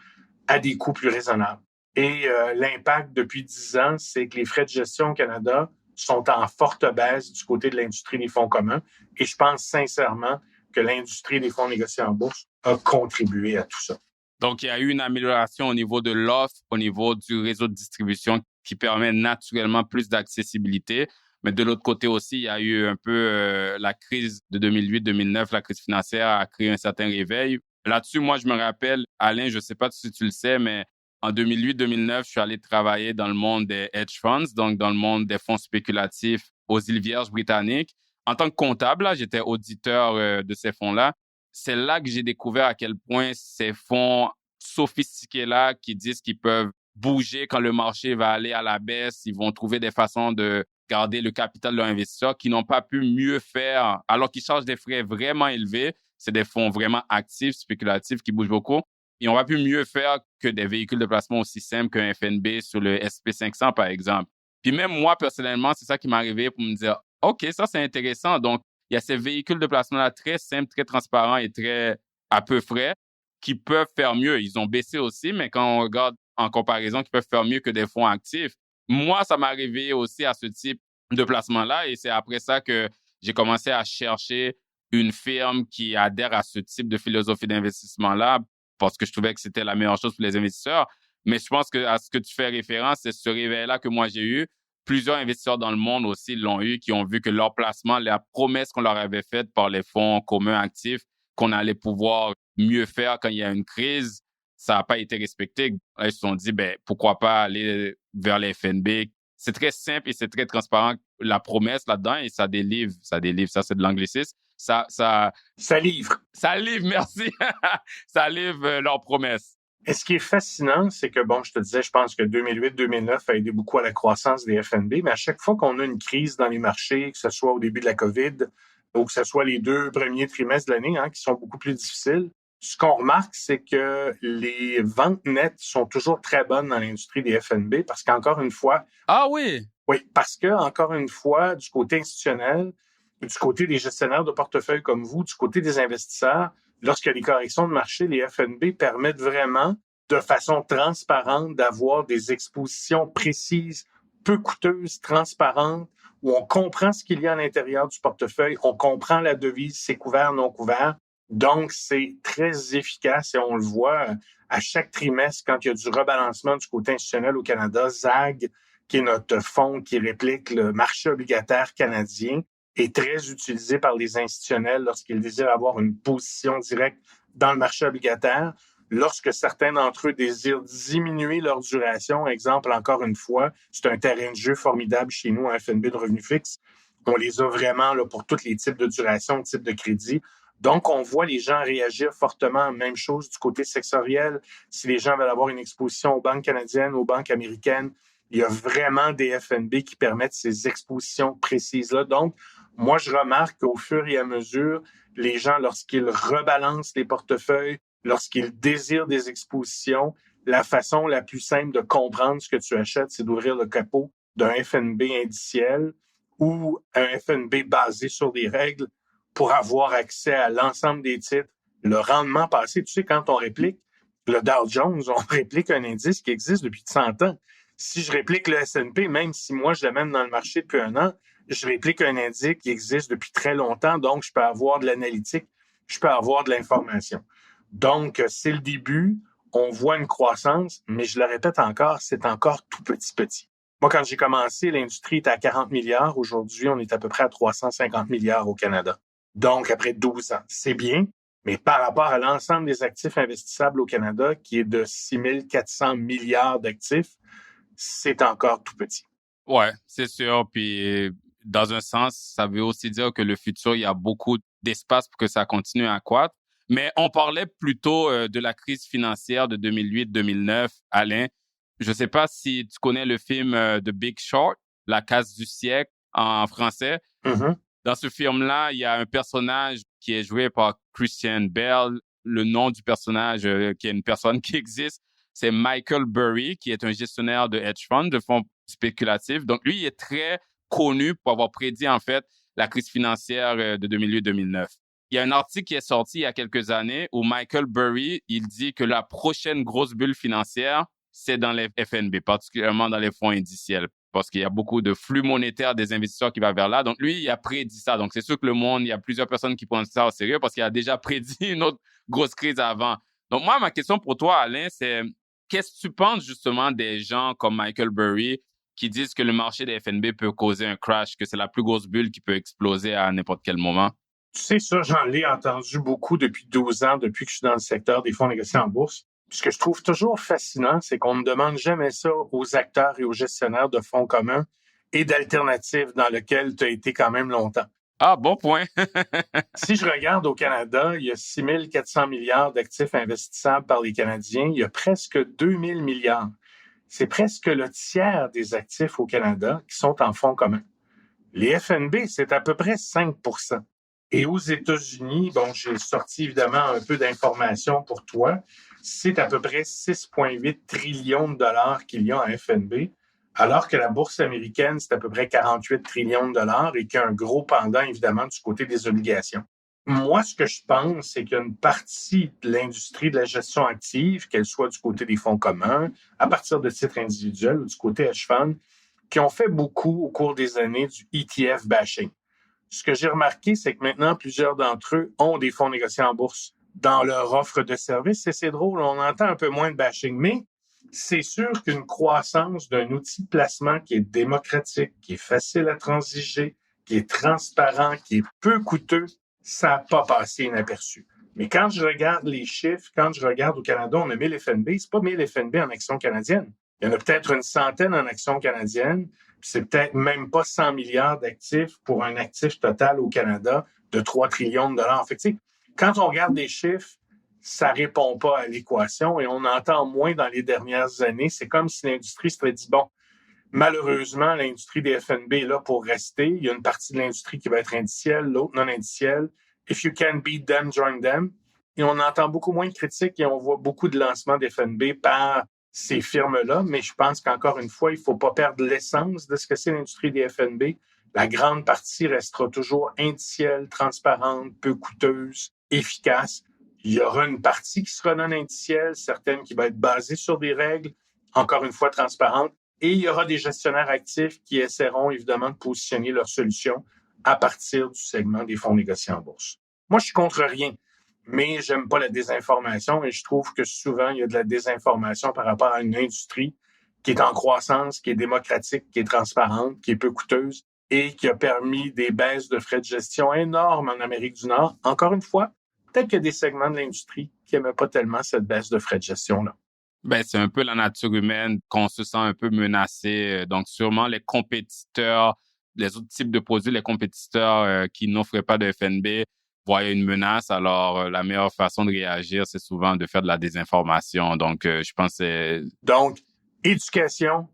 à des coûts plus raisonnables. Et l'impact depuis 10 ans, c'est que les frais de gestion au Canada sont en forte baisse du côté de l'industrie des fonds communs. Et je pense sincèrement que l'industrie des fonds négociés en bourse a contribué à tout ça. Donc, il y a eu une amélioration au niveau de l'offre, au niveau du réseau de distribution qui permet naturellement plus d'accessibilité. Mais de l'autre côté aussi, il y a eu un peu la crise de 2008-2009, la crise financière a créé un certain réveil. Là-dessus, moi, je me rappelle, Alain, je ne sais pas si tu le sais, mais en 2008-2009, je suis allé travailler dans le monde des hedge funds, donc dans le monde des fonds spéculatifs aux îles Vierges britanniques. En tant que comptable, là, j'étais auditeur de ces fonds-là. C'est là que j'ai découvert à quel point ces fonds sophistiqués-là qui disent qu'ils peuvent bouger quand le marché va aller à la baisse, ils vont trouver des façons de garder le capital de leurs investisseurs qui n'ont pas pu mieux faire alors qu'ils chargent des frais vraiment élevés. C'est des fonds vraiment actifs, spéculatifs, qui bougent beaucoup. Ils n'ont pas pu mieux faire que des véhicules de placement aussi simples qu'un FNB sur le SP500, par exemple. Puis même moi, personnellement, c'est ça qui m'est arrivé pour me dire, OK, ça, c'est intéressant. Donc, il y a ces véhicules de placement-là très simples, très transparents et très à peu frais qui peuvent faire mieux. Ils ont baissé aussi, mais quand on regarde en comparaison, qui peuvent faire mieux que des fonds actifs. Moi, ça m'est arrivé aussi à ce type de placement-là et c'est après ça que j'ai commencé à chercher une firme qui adhère à ce type de philosophie d'investissement-là parce que je trouvais que c'était la meilleure chose pour les investisseurs. Mais je pense que à ce que tu fais référence, c'est ce réveil-là que moi j'ai eu. Plusieurs investisseurs dans le monde aussi l'ont eu, qui ont vu que leur placement, la promesse qu'on leur avait faite par les fonds communs actifs, qu'on allait pouvoir mieux faire quand il y a une crise, ça n'a pas été respecté. Là, ils se sont dit, pourquoi pas aller vers les FNB. C'est très simple et c'est très transparent, la promesse là-dedans, et ça délivre, ça c'est de l'anglicisme. Ça livre. Ça livre, merci. Ça livre leurs promesses. Et ce qui est fascinant, c'est que, je te disais, je pense que 2008-2009 a aidé beaucoup à la croissance des FNB, mais à chaque fois qu'on a une crise dans les marchés, que ce soit au début de la COVID ou que ce soit les 2 premiers trimestres de l'année, qui sont beaucoup plus difficiles, ce qu'on remarque, c'est que les ventes nettes sont toujours très bonnes dans l'industrie des FNB parce qu'encore une fois... Ah oui? Oui, parce que, encore une fois, du côté institutionnel, du côté des gestionnaires de portefeuille comme vous, du côté des investisseurs, lorsqu'il y a des corrections de marché, les FNB permettent vraiment, de façon transparente, d'avoir des expositions précises, peu coûteuses, transparentes, où on comprend ce qu'il y a à l'intérieur du portefeuille, on comprend la devise, c'est couvert, non couvert. Donc, c'est très efficace et on le voit à chaque trimestre quand il y a du rebalancement du côté institutionnel au Canada. ZAG, qui est notre fonds qui réplique le marché obligataire canadien, est très utilisé par les institutionnels lorsqu'ils désirent avoir une position directe dans le marché obligataire. Lorsque certains d'entre eux désirent diminuer leur duration, exemple, encore une fois, c'est un terrain de jeu formidable chez nous, un FNB de revenu fixe. On les a vraiment là, pour tous les types de duration, types de crédit. Donc, on voit les gens réagir fortement. Même chose du côté sectoriel. Si les gens veulent avoir une exposition aux banques canadiennes, aux banques américaines, il y a vraiment des FNB qui permettent ces expositions précises-là. Donc, moi, je remarque qu'au fur et à mesure, les gens, lorsqu'ils rebalancent les portefeuilles, lorsqu'ils désirent des expositions, la façon la plus simple de comprendre ce que tu achètes, c'est d'ouvrir le capot d'un FNB indiciel ou un FNB basé sur des règles pour avoir accès à l'ensemble des titres. Le rendement passé, tu sais, quand on réplique le Dow Jones, on réplique un indice qui existe depuis 100 ans. Si je réplique le S&P, même si moi je l'amène dans le marché depuis 1 an, je réplique un indice qui existe depuis très longtemps, donc je peux avoir de l'analytique, je peux avoir de l'information. Donc, c'est le début, on voit une croissance, mais je le répète encore, c'est encore tout petit. Moi, quand j'ai commencé, l'industrie était à 40 milliards. Aujourd'hui, on est à peu près à 350 milliards au Canada. Donc, après 12 ans, c'est bien, mais par rapport à l'ensemble des actifs investissables au Canada, qui est de 6 400 milliards d'actifs, c'est encore tout petit. Ouais, c'est sûr. Puis, dans un sens, ça veut aussi dire que le futur, il y a beaucoup d'espace pour que ça continue à croître. Mais on parlait plutôt de la crise financière de 2008-2009, Alain. Je ne sais pas si tu connais le film The Big Short, La casse du siècle en français. Mm-hmm. Dans ce film-là, il y a un personnage qui est joué par Christian Bale. Le nom du personnage, qui est une personne qui existe, c'est Michael Burry, qui est un gestionnaire de hedge fund, de fonds spéculatifs. Donc, lui, il est très connu pour avoir prédit, en fait, la crise financière de 2008-2009. Il y a un article qui est sorti il y a quelques années où Michael Burry, il dit que la prochaine grosse bulle financière, c'est dans les FNB, particulièrement dans les fonds indiciels, parce qu'il y a beaucoup de flux monétaires des investisseurs qui va vers là. Donc, lui, il a prédit ça. Donc, c'est sûr que le monde, il y a plusieurs personnes qui prennent ça au sérieux parce qu'il a déjà prédit une autre grosse crise avant. Donc, moi, ma question pour toi, Alain, c'est qu'est-ce que tu penses justement des gens comme Michael Burry qui disent que le marché des FNB peut causer un crash, que c'est la plus grosse bulle qui peut exploser à n'importe quel moment? Tu sais, ça, j'en ai entendu beaucoup depuis 12 ans, depuis que je suis dans le secteur des fonds négociés en bourse. Ce que je trouve toujours fascinant, c'est qu'on ne demande jamais ça aux acteurs et aux gestionnaires de fonds communs et d'alternatives dans lesquels tu as été quand même longtemps. Ah, bon point. Si je regarde au Canada, il y a 6 400 milliards d'actifs investissables par les Canadiens. Il y a presque 2 000 milliards. C'est presque le tiers des actifs au Canada qui sont en fonds communs. Les FNB, c'est à peu près 5 %. Et aux États-Unis, bon, j'ai sorti évidemment un peu d'informations pour toi. C'est à peu près 6,8 trillions de dollars qu'il y a en FNB, alors que la bourse américaine, c'est à peu près 48 trillions de dollars et qu'il y a un gros pendant, évidemment, du côté des obligations. Moi, ce que je pense, c'est qu'il y a une partie de l'industrie de la gestion active, qu'elle soit du côté des fonds communs, à partir de titres individuels ou du côté hedge fund, qui ont fait beaucoup au cours des années du ETF bashing. Ce que j'ai remarqué, c'est que maintenant, plusieurs d'entre eux ont des fonds négociés en bourse dans leur offre de service. Et c'est drôle, on entend un peu moins de bashing, mais c'est sûr qu'une croissance d'un outil de placement qui est démocratique, qui est facile à transiger, qui est transparent, qui est peu coûteux, ça n'a pas passé inaperçu. Mais quand je regarde les chiffres, quand je regarde au Canada, on a 1000 FNB, c'est pas 1000 FNB en actions canadiennes. Il y en a peut-être une centaine en actions canadiennes, puis c'est peut-être même pas 100 milliards d'actifs pour un actif total au Canada de 3 trillions de dollars. Fait que, quand on regarde les chiffres, ça répond pas à l'équation et on entend moins dans les dernières années. C'est comme si l'industrie s'était dit, bon, malheureusement, l'industrie des FNB est là pour rester. Il y a une partie de l'industrie qui va être indicielle, l'autre non indicielle. If you can beat them, join them. Et on entend beaucoup moins de critiques et on voit beaucoup de lancements d'FNB par ces firmes-là, mais je pense qu'encore une fois, il ne faut pas perdre l'essence de ce que c'est l'industrie des FNB. La grande partie restera toujours indicielle, transparente, peu coûteuse, efficace. Il y aura une partie qui sera non indicielle, certaines qui va être basée sur des règles, encore une fois transparentes, et il y aura des gestionnaires actifs qui essaieront évidemment de positionner leurs solutions à partir du segment des fonds négociés en bourse. Moi, je suis contre rien. Mais j'aime pas la désinformation et je trouve que souvent, il y a de la désinformation par rapport à une industrie qui est en croissance, qui est démocratique, qui est transparente, qui est peu coûteuse et qui a permis des baisses de frais de gestion énormes en Amérique du Nord. Encore une fois, peut-être qu'il y a des segments de l'industrie qui n'aimaient pas tellement cette baisse de frais de gestion-là. Ben, c'est un peu la nature humaine qu'on se sent un peu menacé. Donc, sûrement les compétiteurs, les autres types de produits, les compétiteurs qui n'offraient pas de FNB, voyaient une menace, alors la meilleure façon de réagir, c'est souvent de faire de la désinformation. Donc, je pense que c'est... Donc, éducation.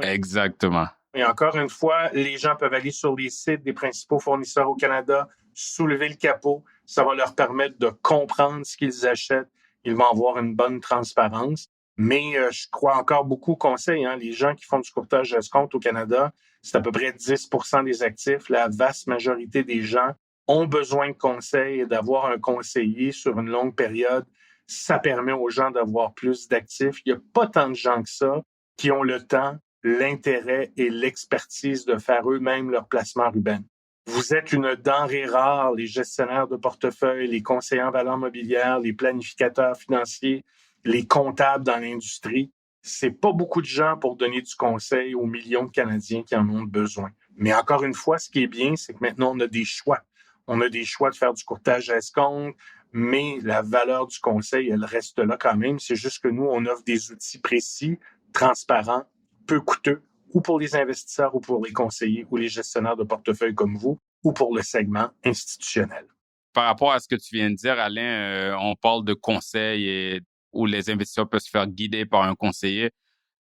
Exactement. Et encore une fois, les gens peuvent aller sur les sites des principaux fournisseurs au Canada, soulever le capot. Ça va leur permettre de comprendre ce qu'ils achètent. Ils vont avoir une bonne transparence. Mais je crois encore beaucoup au conseil. Les gens qui font du courtage d'escompte au Canada, c'est à peu près 10% des actifs. La vaste majorité des gens ont besoin de conseils et d'avoir un conseiller sur une longue période. Ça permet aux gens d'avoir plus d'actifs. Il n'y a pas tant de gens que ça qui ont le temps, l'intérêt et l'expertise de faire eux-mêmes leur placement, Ruben. Vous êtes une denrée rare, les gestionnaires de portefeuille, les conseillers en valeurs mobilières, les planificateurs financiers, les comptables dans l'industrie. C'est pas beaucoup de gens pour donner du conseil aux millions de Canadiens qui en ont besoin. Mais encore une fois, ce qui est bien, c'est que maintenant, on a des choix. On a des choix de faire du courtage à escompte, mais la valeur du conseil, elle reste là quand même. C'est juste que nous, on offre des outils précis, transparents, peu coûteux, ou pour les investisseurs, ou pour les conseillers, ou les gestionnaires de portefeuille comme vous, ou pour le segment institutionnel. Par rapport à ce que tu viens de dire, Alain, on parle de conseils et où les investisseurs peuvent se faire guider par un conseiller.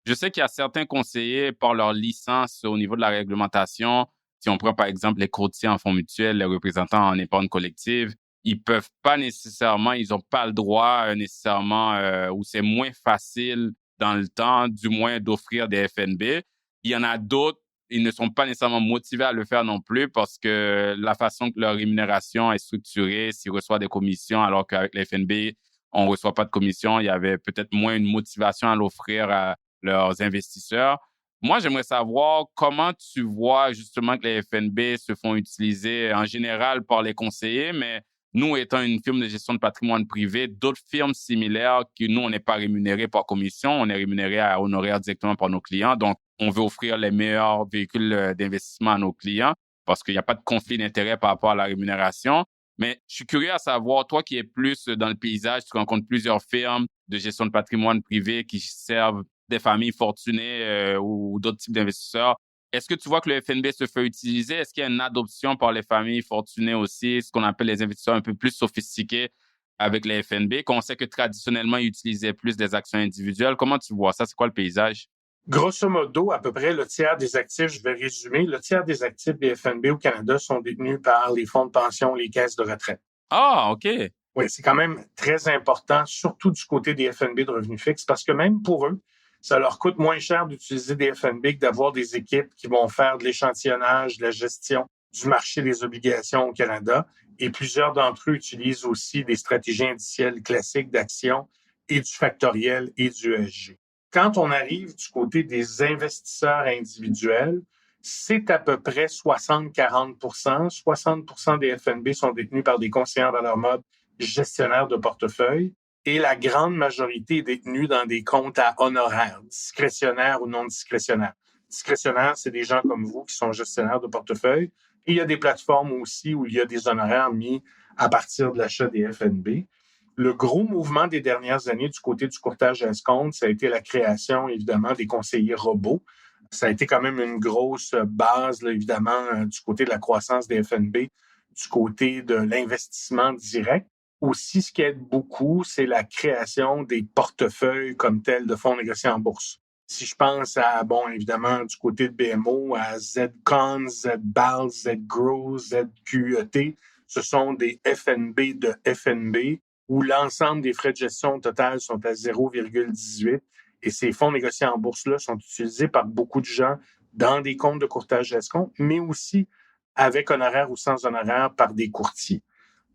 Je sais qu'il y a certains conseillers, par leur licence au niveau de la réglementation, si on prend par exemple les courtiers en fonds mutuels, les représentants en épargne collective, ils peuvent pas nécessairement, ils ont pas le droit nécessairement, ou c'est moins facile dans le temps, du moins, d'offrir des FNB. Il y en a d'autres, ils ne sont pas nécessairement motivés à le faire non plus parce que la façon que leur rémunération est structurée, s'ils reçoivent des commissions, alors qu'avec les FNB, on ne reçoit pas de commission, il y avait peut-être moins une motivation à l'offrir à leurs investisseurs. Moi, j'aimerais savoir comment tu vois justement que les FNB se font utiliser en général par les conseillers, mais nous, étant une firme de gestion de patrimoine privé, d'autres firmes similaires que nous, on n'est pas rémunérés par commission, on est rémunérés à honoraires directement par nos clients. Donc, on veut offrir les meilleurs véhicules d'investissement à nos clients parce qu'il n'y a pas de conflit d'intérêt par rapport à la rémunération. Mais je suis curieux à savoir, toi qui es plus dans le paysage, tu rencontres plusieurs firmes de gestion de patrimoine privé qui servent des familles fortunées ou d'autres types d'investisseurs. Est-ce que tu vois que le FNB se fait utiliser? Est-ce qu'il y a une adoption par les familles fortunées aussi, ce qu'on appelle les investisseurs un peu plus sophistiqués avec les FNB, qu'on sait que traditionnellement, ils utilisaient plus des actions individuelles? Comment tu vois ça? C'est quoi le paysage? Grosso modo, à peu près le tiers des actifs, je vais résumer, le tiers des actifs des FNB au Canada sont détenus par les fonds de pension, les caisses de retraite. Ah, OK. Oui, c'est quand même très important, surtout du côté des FNB de revenus fixes, parce que même pour eux, ça leur coûte moins cher d'utiliser des FNB que d'avoir des équipes qui vont faire de l'échantillonnage, de la gestion du marché des obligations au Canada. Et plusieurs d'entre eux utilisent aussi des stratégies indicielles classiques d'actions et du factoriel et du ESG. Quand on arrive du côté des investisseurs individuels, c'est à peu près 60-40%. 60% des FNB sont détenus par des conseillers en valeurs mobles, gestionnaires de portefeuille. Et la grande majorité est détenue dans des comptes à honoraires, discrétionnaires ou non discrétionnaires. Discrétionnaires, c'est des gens comme vous qui sont gestionnaires de portefeuille. Et il y a des plateformes aussi où il y a des honoraires mis à partir de l'achat des FNB. Le gros mouvement des dernières années du côté du courtage à escompte, ça a été la création, évidemment, des conseillers robots. Ça a été quand même une grosse base, là, évidemment, du côté de la croissance des FNB, du côté de l'investissement direct. Aussi, ce qui aide beaucoup, c'est la création des portefeuilles comme tels de fonds négociés en bourse. Si je pense à, évidemment, du côté de BMO, à ZCON, ZBAL, ZGROW, ZQET, ce sont des FNB de FNB où l'ensemble des frais de gestion total sont à 0,18 et ces fonds négociés en bourse-là sont utilisés par beaucoup de gens dans des comptes de courtage d'escompte, mais aussi avec honoraires ou sans honoraires par des courtiers.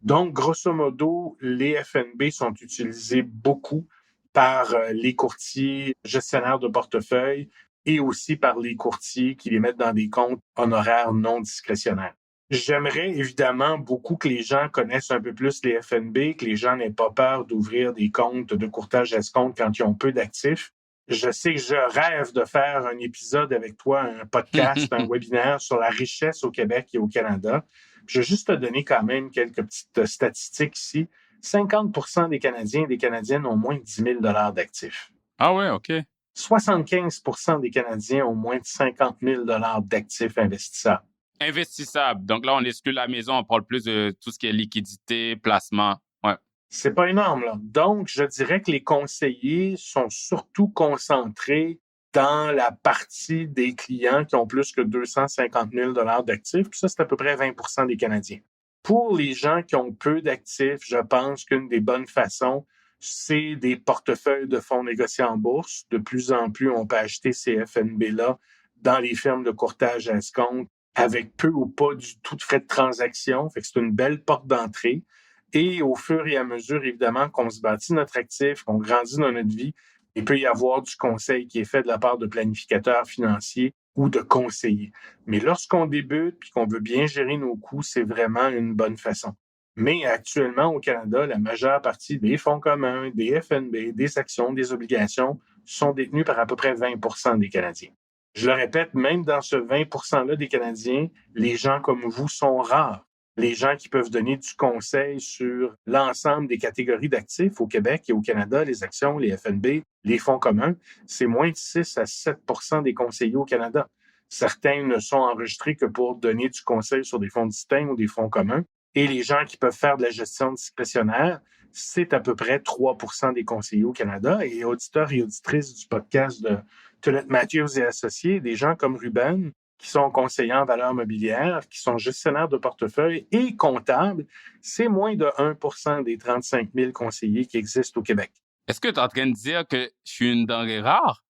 Donc, grosso modo, les FNB sont utilisés beaucoup par les courtiers gestionnaires de portefeuille et aussi par les courtiers qui les mettent dans des comptes honoraires non discrétionnaires. J'aimerais évidemment beaucoup que les gens connaissent un peu plus les FNB, que les gens n'aient pas peur d'ouvrir des comptes de courtage escompte quand ils ont peu d'actifs. Je sais que je rêve de faire un épisode avec toi, un podcast, un webinaire sur la richesse au Québec et au Canada. Je vais juste te donner quand même quelques petites statistiques ici. 50% des Canadiens et des Canadiennes ont moins de 10 000 $ d'actifs. Ah ouais, OK. 75% des Canadiens ont moins de 50 000 $ d'actifs investissables. Investissable. Donc là, on exclut la maison, on parle plus de tout ce qui est liquidité, placement. Ouais. C'est pas énorme, là. Donc, je dirais que les conseillers sont surtout concentrés dans la partie des clients qui ont plus que 250 000 $ d'actifs. Puis ça, c'est à peu près 20% des Canadiens. Pour les gens qui ont peu d'actifs, je pense qu'une des bonnes façons, c'est des portefeuilles de fonds négociés en bourse. De plus en plus, on peut acheter ces FNB-là dans les firmes de courtage à escompte avec peu ou pas du tout de frais de transaction. Fait que c'est une belle porte d'entrée. Et au fur et à mesure, évidemment, qu'on se bâtit notre actif, qu'on grandit dans notre vie, il peut y avoir du conseil qui est fait de la part de planificateurs financiers ou de conseillers. Mais lorsqu'on débute puis qu'on veut bien gérer nos coûts, c'est vraiment une bonne façon. Mais actuellement, au Canada, la majeure partie des fonds communs, des FNB, des actions, des obligations sont détenus par à peu près 20% des Canadiens. Je le répète, même dans ce 20%-là des Canadiens, les gens comme vous sont rares. Les gens qui peuvent donner du conseil sur l'ensemble des catégories d'actifs au Québec et au Canada, les actions, les FNB, les fonds communs, c'est moins de 6 à 7% des conseillers au Canada. Certains ne sont enregistrés que pour donner du conseil sur des fonds distincts ou des fonds communs. Et les gens qui peuvent faire de la gestion discrétionnaire, c'est à peu près 3% des conseillers au Canada. Et auditeurs et auditrices du podcast de Tullett Matthews et Associés, des gens comme Ruben, qui sont conseillers en valeurs mobilières, qui sont gestionnaires de portefeuille et comptables, c'est moins de 1% des 35 000 conseillers qui existent au Québec. Est-ce que tu es en train de dire que je suis une denrée rare?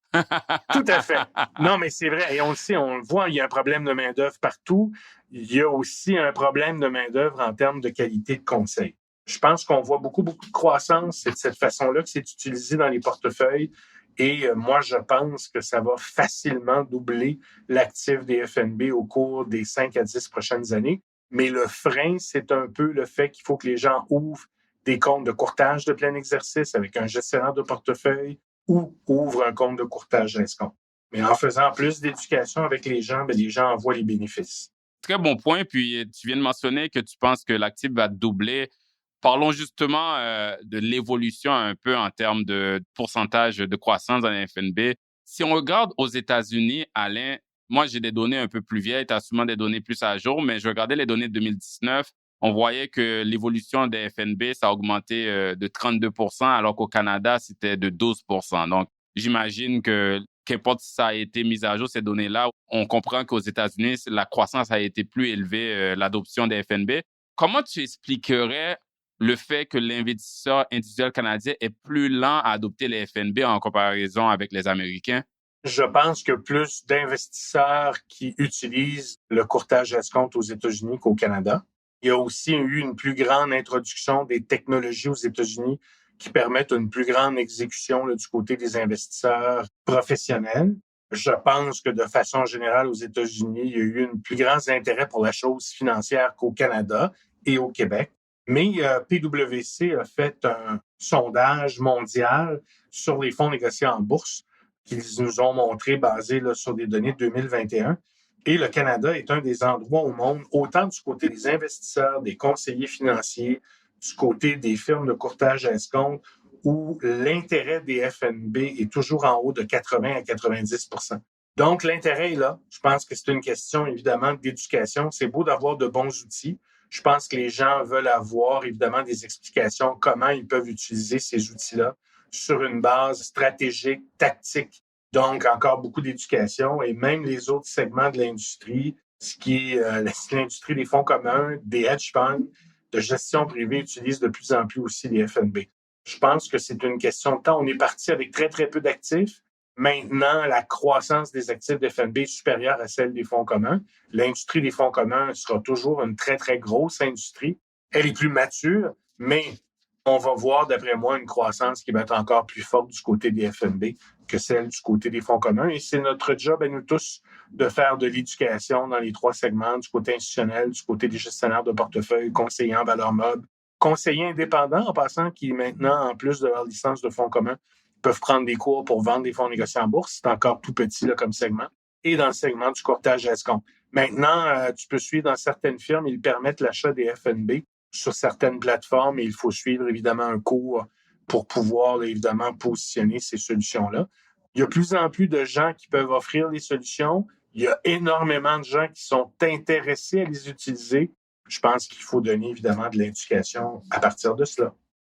Tout à fait. Non, mais c'est vrai. Et on le sait, on le voit, il y a un problème de main-d'œuvre partout. Il y a aussi un problème de main-d'œuvre en termes de qualité de conseil. Je pense qu'on voit beaucoup de croissance. C'est de cette façon-là que c'est utilisé dans les portefeuilles. Et moi, je pense que ça va facilement doubler l'actif des FNB au cours des 5 à 10 prochaines années. Mais le frein, c'est un peu le fait qu'il faut que les gens ouvrent des comptes de courtage de plein exercice avec un gestionnaire de portefeuille ou ouvrent un compte de courtage à escompte. Mais en faisant plus d'éducation avec les gens, les gens en voient les bénéfices. Très bon point. Puis, tu viens de mentionner que tu penses que l'actif va doubler. Parlons justement de l'évolution un peu en termes de pourcentage de croissance dans les FNB. Si on regarde aux États-Unis, Alain, moi, j'ai des données un peu plus vieilles, tu as sûrement des données plus à jour, mais je regardais les données de 2019. On voyait que l'évolution des FNB, ça a augmenté de 32%, alors qu'au Canada, c'était de 12%. Donc, j'imagine que qu'importe si ça a été mis à jour, ces données-là, on comprend qu'aux États-Unis, la croissance a été plus élevée, l'adoption des FNB. Comment tu expliquerais le fait que l'investisseur individuel canadien est plus lent à adopter les FNB en comparaison avec les Américains? Je pense que plus d'investisseurs qui utilisent le courtage à escompte aux États-Unis qu'au Canada. Il y a aussi eu une plus grande introduction des technologies aux États-Unis qui permettent une plus grande exécution du côté des investisseurs professionnels. Je pense que de façon générale, aux États-Unis, il y a eu un plus grand intérêt pour la chose financière qu'au Canada et au Québec. Mais PwC a fait un sondage mondial sur les fonds négociés en bourse qu'ils nous ont montré basé sur des données de 2021. Et le Canada est un des endroits au monde, autant du côté des investisseurs, des conseillers financiers, du côté des firmes de courtage à escompte, où l'intérêt des FNB est toujours en haut de 80 à 90%. Donc, l'intérêt est là. Je pense que c'est une question, évidemment, d'éducation. C'est beau d'avoir de bons outils. Je pense que les gens veulent avoir, évidemment, des explications comment ils peuvent utiliser ces outils-là sur une base stratégique, tactique. Donc, encore beaucoup d'éducation et même les autres segments de l'industrie, ce qui est l'industrie des fonds communs, des hedge funds, de gestion privée utilisent de plus en plus aussi les FNB. Je pense que c'est une question de temps. On est parti avec très, très peu d'actifs. Maintenant, la croissance des actifs de FNB est supérieure à celle des fonds communs. L'industrie des fonds communs sera toujours une très, très grosse industrie. Elle est plus mature, mais on va voir, d'après moi, une croissance qui va être encore plus forte du côté des FNB que celle du côté des fonds communs. Et c'est notre job à nous tous de faire de l'éducation dans les trois segments, du côté institutionnel, du côté des gestionnaires de portefeuille, conseillers en valeurs meubles, conseillers indépendants, en passant, qui maintenant, en plus de leur licence de fonds communs, peuvent prendre des cours pour vendre des fonds négociés en bourse. C'est encore tout petit là, comme segment. Et dans le segment du courtage à escompte. Maintenant, tu peux suivre dans certaines firmes, ils permettent l'achat des FNB sur certaines plateformes et il faut suivre évidemment un cours pour pouvoir évidemment positionner ces solutions-là. Il y a de plus en plus de gens qui peuvent offrir les solutions. Il y a énormément de gens qui sont intéressés à les utiliser. Je pense qu'il faut donner évidemment de l'éducation à partir de cela.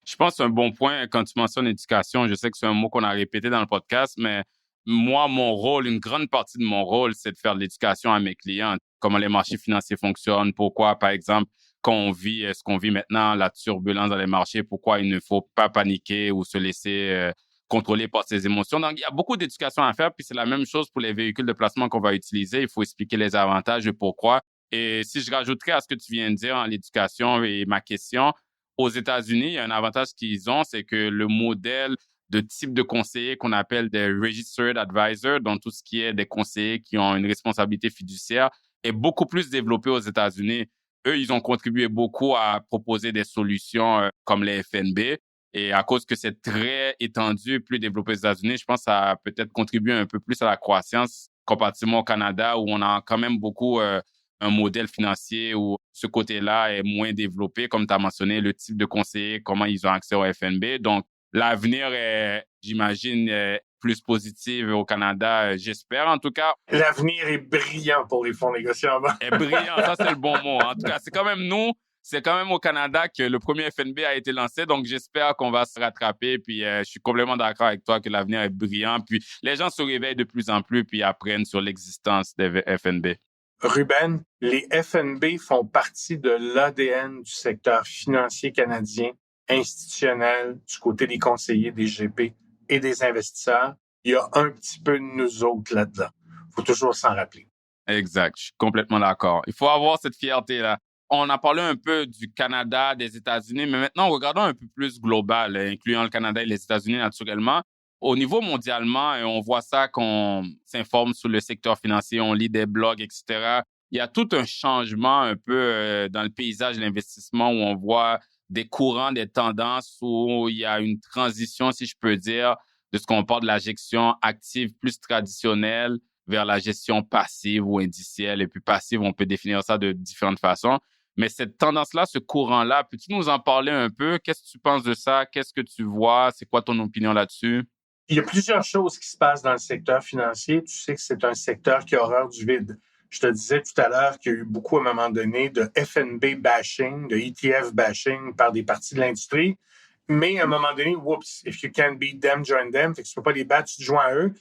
Je pense que c'est un bon point quand tu mentionnes éducation. Je sais que c'est un mot qu'on a répété dans le podcast, mais moi, mon rôle, une grande partie de mon rôle, c'est de faire de l'éducation à mes clients. Comment les marchés financiers fonctionnent, pourquoi, par exemple, quand on vit ce qu'on vit maintenant, la turbulence dans les marchés, pourquoi il ne faut pas paniquer ou se laisser contrôler par ses émotions. Donc, il y a beaucoup d'éducation à faire, puis c'est la même chose pour les véhicules de placement qu'on va utiliser. Il faut expliquer les avantages et pourquoi. Et si je rajouterais à ce que tu viens de dire en l'éducation et ma question, aux États-Unis, il y a un avantage qu'ils ont, c'est que le modèle de type de conseiller qu'on appelle des registered advisors, donc tout ce qui est des conseillers qui ont une responsabilité fiduciaire, est beaucoup plus développé aux États-Unis. Eux, ils ont contribué beaucoup à proposer des solutions comme les FNB. Et à cause que c'est très étendu, plus développé aux États-Unis, je pense que ça a peut-être contribué un peu plus à la croissance comparativement au Canada où on a quand même beaucoup un modèle financier où ce côté-là est moins développé, comme tu as mentionné, le type de conseiller, comment ils ont accès au FNB. Donc, l'avenir est, j'imagine, plus positif au Canada, j'espère en tout cas. L'avenir est brillant pour les fonds négociés en banque. Est brillant, ça c'est le bon mot. En tout cas, c'est quand même au Canada que le premier FNB a été lancé, donc j'espère qu'on va se rattraper. Puis je suis complètement d'accord avec toi que l'avenir est brillant. Puis les gens se réveillent de plus en plus puis apprennent sur l'existence des FNB. Ruben, les FNB font partie de l'ADN du secteur financier canadien, institutionnel, du côté des conseillers, des GP et des investisseurs. Il y a un petit peu de nous autres là-dedans. Il faut toujours s'en rappeler. Exact, je suis complètement d'accord. Il faut avoir cette fierté-là. On a parlé un peu du Canada, des États-Unis, mais maintenant, regardons un peu plus global, incluant le Canada et les États-Unis naturellement. Au niveau mondialement, on voit ça qu'on s'informe sur le secteur financier, on lit des blogs, etc. Il y a tout un changement un peu dans le paysage de l'investissement où on voit des courants, des tendances, où il y a une transition, si je peux dire, de ce qu'on parle de la gestion active plus traditionnelle vers la gestion passive ou indicielle. Et puis passive, on peut définir ça de différentes façons. Mais cette tendance-là, ce courant-là, peux-tu nous en parler un peu? Qu'est-ce que tu penses de ça? Qu'est-ce que tu vois? C'est quoi ton opinion là-dessus? Il y a plusieurs choses qui se passent dans le secteur financier. Tu sais que c'est un secteur qui a horreur du vide. Je te disais tout à l'heure qu'il y a eu beaucoup, à un moment donné, de FNB bashing, de ETF bashing par des parties de l'industrie. Mais à un moment donné, whoops, if you can't beat them, join them. Fait que si tu peux pas les battre, tu te joins à eux.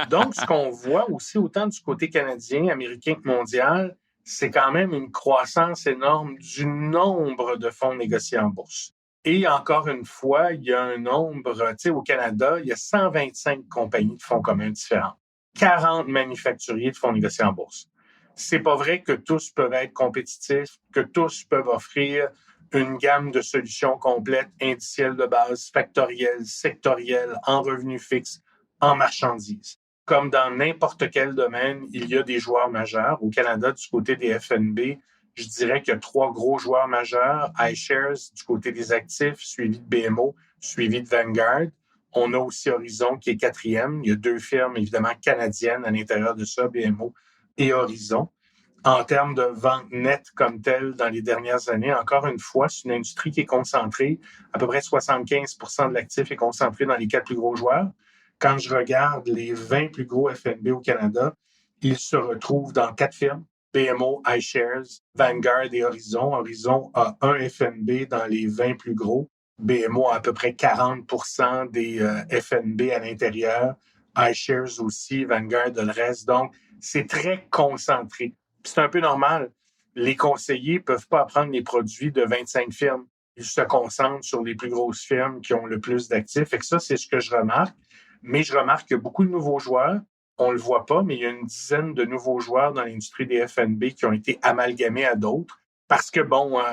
Donc, ce qu'on voit aussi, autant du côté canadien, américain que mondial, c'est quand même une croissance énorme du nombre de fonds négociés en bourse. Et encore une fois, il y a un nombre, tu sais, au Canada, il y a 125 compagnies de fonds communs différentes, 40 manufacturiers de fonds négociés en bourse. C'est pas vrai que tous peuvent être compétitifs, que tous peuvent offrir une gamme de solutions complètes, indicielles de base, factorielles, sectorielles, en revenus fixes, en marchandises. Comme dans n'importe quel domaine, il y a des joueurs majeurs. Au Canada, du côté des FNB, je dirais qu'il y a 3 gros joueurs majeurs. iShares, du côté des actifs, suivi de BMO, suivi de Vanguard. On a aussi Horizon, qui est 4e. Il y a 2 firmes, évidemment, canadiennes à l'intérieur de ça, BMO et Horizon. En termes de vente nette comme telle dans les dernières années, encore une fois, c'est une industrie qui est concentrée. À peu près 75% de l'actif est concentré dans les 4 plus gros joueurs. Quand je regarde les 20 plus gros FNB au Canada, ils se retrouvent dans 4 firmes. BMO, iShares, Vanguard et Horizon. Horizon a un FNB dans les 20 plus gros. BMO a à peu près 40% des FNB à l'intérieur. iShares aussi, Vanguard le reste. Donc, c'est très concentré. C'est un peu normal. Les conseillers peuvent pas apprendre les produits de 25 firmes. Ils se concentrent sur les plus grosses firmes qui ont le plus d'actifs. Fait que ça, c'est ce que je remarque. Mais je remarque qu'il y a beaucoup de nouveaux joueurs. On le voit pas, mais il y a une dizaine de nouveaux joueurs dans l'industrie des FNB qui ont été amalgamés à d'autres. Parce que,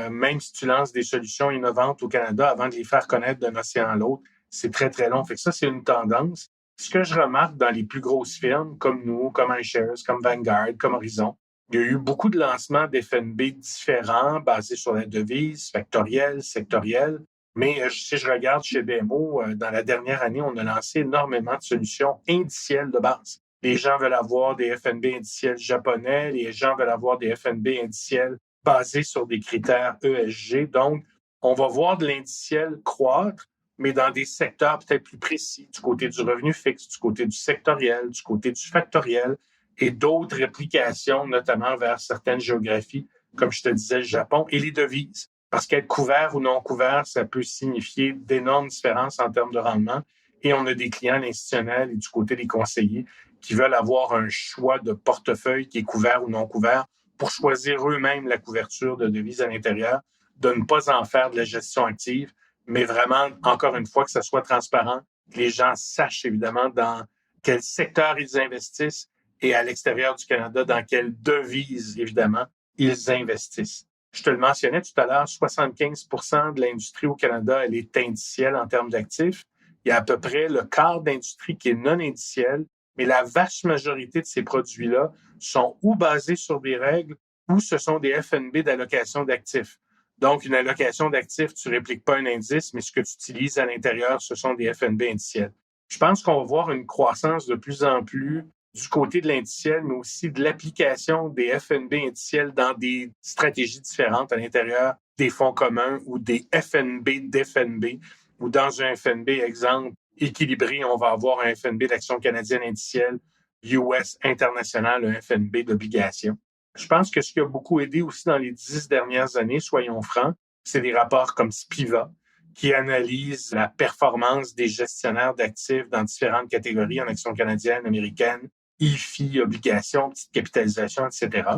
même si tu lances des solutions innovantes au Canada, avant de les faire connaître d'un océan à l'autre, c'est très, très long. Fait que ça, c'est une tendance. Ce que je remarque dans les plus grosses firmes, comme nous, comme iShares, comme Vanguard, comme Horizon, il y a eu beaucoup de lancements d'FNB différents, basés sur la devise, factorielle, sectorielle. Mais si je regarde chez BMO, dans la dernière année, on a lancé énormément de solutions indicielles de base. Les gens veulent avoir des FNB indiciels japonais, les gens veulent avoir des FNB indiciels basés sur des critères ESG. Donc, on va voir de l'indiciel croître, mais dans des secteurs peut-être plus précis, du côté du revenu fixe, du côté du sectoriel, du côté du factoriel, et d'autres réplications, notamment vers certaines géographies, comme je te disais, le Japon, et les devises. Parce qu'être couvert ou non couvert, ça peut signifier d'énormes différences en termes de rendement. Et on a des clients institutionnels et du côté des conseillers qui veulent avoir un choix de portefeuille qui est couvert ou non couvert pour choisir eux-mêmes la couverture de devises à l'intérieur, de ne pas en faire de la gestion active, mais vraiment, encore une fois, que ça soit transparent, que les gens sachent évidemment dans quel secteur ils investissent et à l'extérieur du Canada, dans quelle devise, évidemment, ils investissent. Je te le mentionnais tout à l'heure, 75% de l'industrie au Canada, elle est indicielle en termes d'actifs. Il y a à peu près le quart d'industrie qui est non indicielle, mais la vaste majorité de ces produits-là sont ou basés sur des règles ou ce sont des FNB d'allocation d'actifs. Donc, une allocation d'actifs, tu répliques pas un indice, mais ce que tu utilises à l'intérieur, ce sont des FNB indiciels. Je pense qu'on va voir une croissance de plus en plus du côté de l'indiciel, mais aussi de l'application des FNB indiciels dans des stratégies différentes à l'intérieur des fonds communs ou des FNB d'FNB, ou dans un FNB, exemple, équilibré, on va avoir un FNB d'action canadienne indicielle, US international, un FNB d'obligation. Je pense que ce qui a beaucoup aidé aussi dans les 10 dernières années, soyons francs, c'est des rapports comme Spiva, qui analysent la performance des gestionnaires d'actifs dans différentes catégories en action canadienne, américaine, IFI, obligations, petite capitalisation, etc.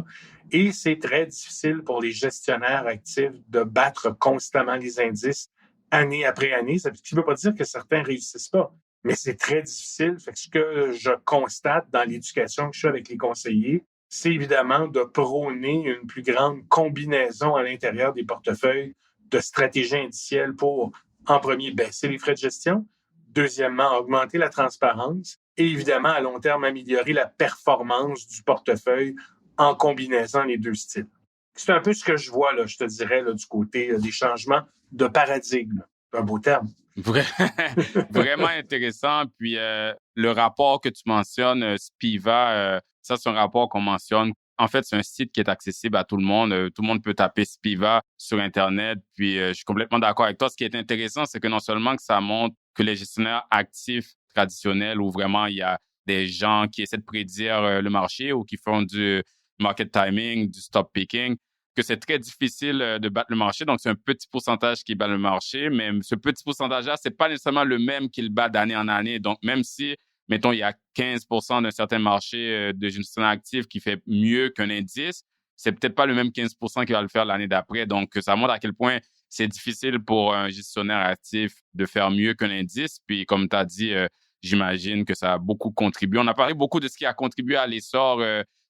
Et c'est très difficile pour les gestionnaires actifs de battre constamment les indices année après année. Ça ne veut pas dire que certains réussissent pas, mais c'est très difficile. Fait que ce que je constate dans l'éducation que je fais avec les conseillers, c'est évidemment de prôner une plus grande combinaison à l'intérieur des portefeuilles de stratégies indicielles pour, en premier, baisser les frais de gestion, deuxièmement, augmenter la transparence et évidemment, à long terme, améliorer la performance du portefeuille en combinaisant les deux styles. C'est un peu ce que je vois, là, je te dirais, là, du côté des changements de paradigme. Un beau terme. Vraiment intéressant. Puis le rapport que tu mentionnes, Spiva, ça, c'est un rapport qu'on mentionne. En fait, c'est un site qui est accessible à tout le monde. Tout le monde peut taper Spiva sur Internet. Puis, je suis complètement d'accord avec toi. Ce qui est intéressant, c'est que non seulement que ça montre que les gestionnaires actifs traditionnels, où vraiment il y a des gens qui essaient de prédire le marché ou qui font du market timing, du stop picking, que c'est très difficile de battre le marché. Donc, c'est un petit pourcentage qui bat le marché. Mais ce petit pourcentage-là, c'est pas nécessairement le même qu'il bat d'année en année. Donc, même si mettons, il y a 15% d'un certain marché de gestionnaire actif qui fait mieux qu'un indice, c'est peut-être pas le même 15% qui va le faire l'année d'après. Donc, ça montre à quel point c'est difficile pour un gestionnaire actif de faire mieux qu'un indice. Puis, comme tu as dit, j'imagine que ça a beaucoup contribué. On a parlé beaucoup de ce qui a contribué à l'essor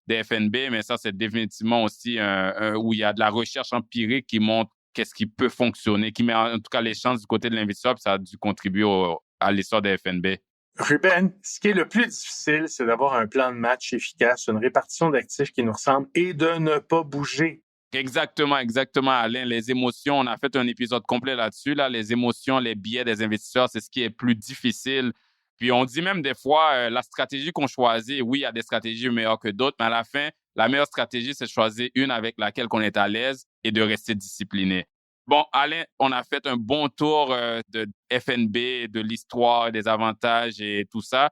des FNB, mais ça, c'est définitivement aussi où il y a de la recherche empirique qui montre qu'est-ce qui peut fonctionner, qui met en tout cas les chances du côté de l'investisseur, puis ça a dû contribuer à l'essor des FNB. Ruben, ce qui est le plus difficile, c'est d'avoir un plan de match efficace, une répartition d'actifs qui nous ressemble et de ne pas bouger. Exactement, Alain. Les émotions, on a fait un épisode complet là-dessus. Là, les émotions, les biais des investisseurs, c'est ce qui est plus difficile. Puis on dit même des fois, la stratégie qu'on choisit, oui, il y a des stratégies meilleures que d'autres, mais à la fin, la meilleure stratégie, c'est de choisir une avec laquelle on est à l'aise et de rester discipliné. Bon, Alain, on a fait un bon tour de FNB, de l'histoire, des avantages et tout ça.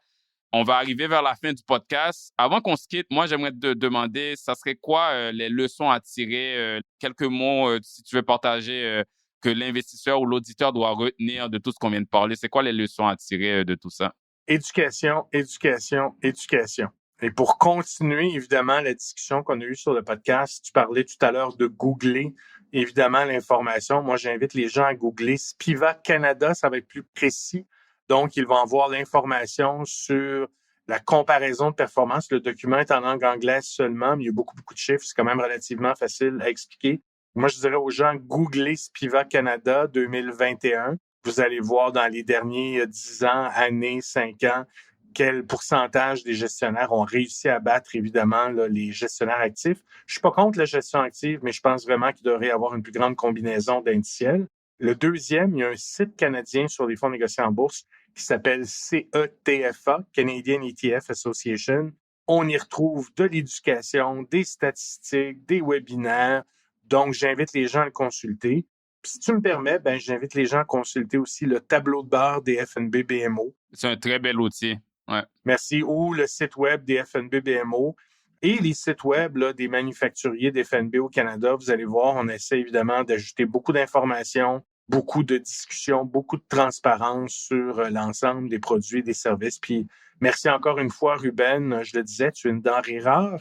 On va arriver vers la fin du podcast. Avant qu'on se quitte, moi, j'aimerais te demander, ça serait quoi les leçons à tirer, quelques mots, si tu veux partager, que l'investisseur ou l'auditeur doit retenir de tout ce qu'on vient de parler. C'est quoi les leçons à tirer de tout ça? Éducation, éducation, éducation. Et pour continuer, évidemment, la discussion qu'on a eue sur le podcast, tu parlais tout à l'heure de googler, évidemment, l'information. Moi, j'invite les gens à googler Spiva Canada, ça va être plus précis. Donc, ils vont avoir l'information sur la comparaison de performance. Le document est en langue anglaise seulement, mais il y a beaucoup de chiffres. C'est quand même relativement facile à expliquer. Moi, je dirais aux gens, googlez Spiva Canada 2021. Vous allez voir dans les derniers 10 ans, années, 5 ans, quel pourcentage des gestionnaires ont réussi à battre, évidemment, là, les gestionnaires actifs. Je suis pas contre la gestion active, mais je pense vraiment qu'il devrait y avoir une plus grande combinaison d'indiciels. Le deuxième, il y a un site canadien sur les fonds négociés en bourse qui s'appelle CETFA, Canadian ETF Association. On y retrouve de l'éducation, des statistiques, des webinaires. Donc, j'invite les gens à le consulter. Puis, si tu me permets, j'invite les gens à consulter aussi le tableau de bord des FNB BMO. C'est un très bel outil. Ouais. Merci. Ou le site web des FNB BMO et les sites web là, des manufacturiers des FNB au Canada. Vous allez voir, on essaie évidemment d'ajouter beaucoup d'informations, beaucoup de discussions, beaucoup de transparence sur l'ensemble des produits et des services. Puis, merci encore une fois, Ruben. Je le disais, tu es une denrée rare.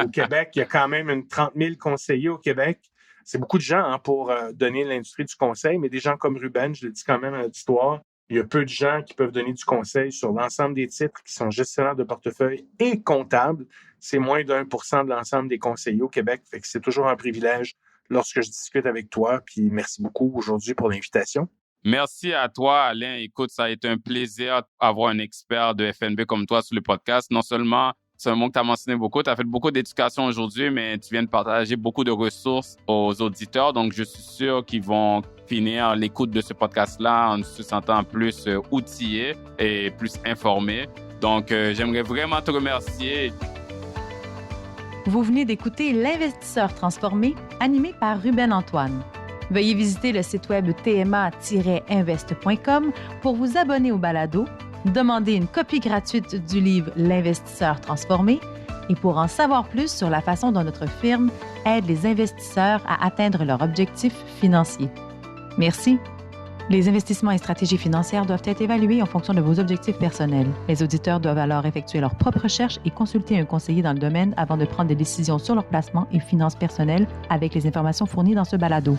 Au Québec, il y a quand même 30 000 conseillers au Québec. C'est beaucoup de gens pour donner l'industrie du conseil, mais des gens comme Ruben, je le dis quand même à l'auditoire, Il y a peu de gens qui peuvent donner du conseil sur l'ensemble des titres qui sont gestionnaires de portefeuille et comptables. C'est moins d'1% de l'ensemble des conseillers au Québec. Fait que c'est toujours un privilège lorsque je discute avec toi. Puis merci beaucoup aujourd'hui pour l'invitation. Merci à toi, Alain. Écoute, ça a été un plaisir d'avoir un expert de FNB comme toi sur le podcast. Non seulement, c'est un mot que tu as mentionné beaucoup, tu as fait beaucoup d'éducation aujourd'hui, mais tu viens de partager beaucoup de ressources aux auditeurs. Donc, je suis sûr qu'ils vont finir l'écoute de ce podcast-là en se sentant plus outillés et plus informés. Donc, j'aimerais vraiment te remercier. Vous venez d'écouter L'Investisseur transformé, animé par Ruben Antoine. Veuillez visiter le site web tma-invest.com pour vous abonner au balado, demander une copie gratuite du livre L'Investisseur transformé et pour en savoir plus sur la façon dont notre firme aide les investisseurs à atteindre leurs objectifs financiers. Merci. Les investissements et stratégies financières doivent être évalués en fonction de vos objectifs personnels. Les auditeurs doivent alors effectuer leurs propres recherches et consulter un conseiller dans le domaine avant de prendre des décisions sur leur placement et finances personnelles avec les informations fournies dans ce balado.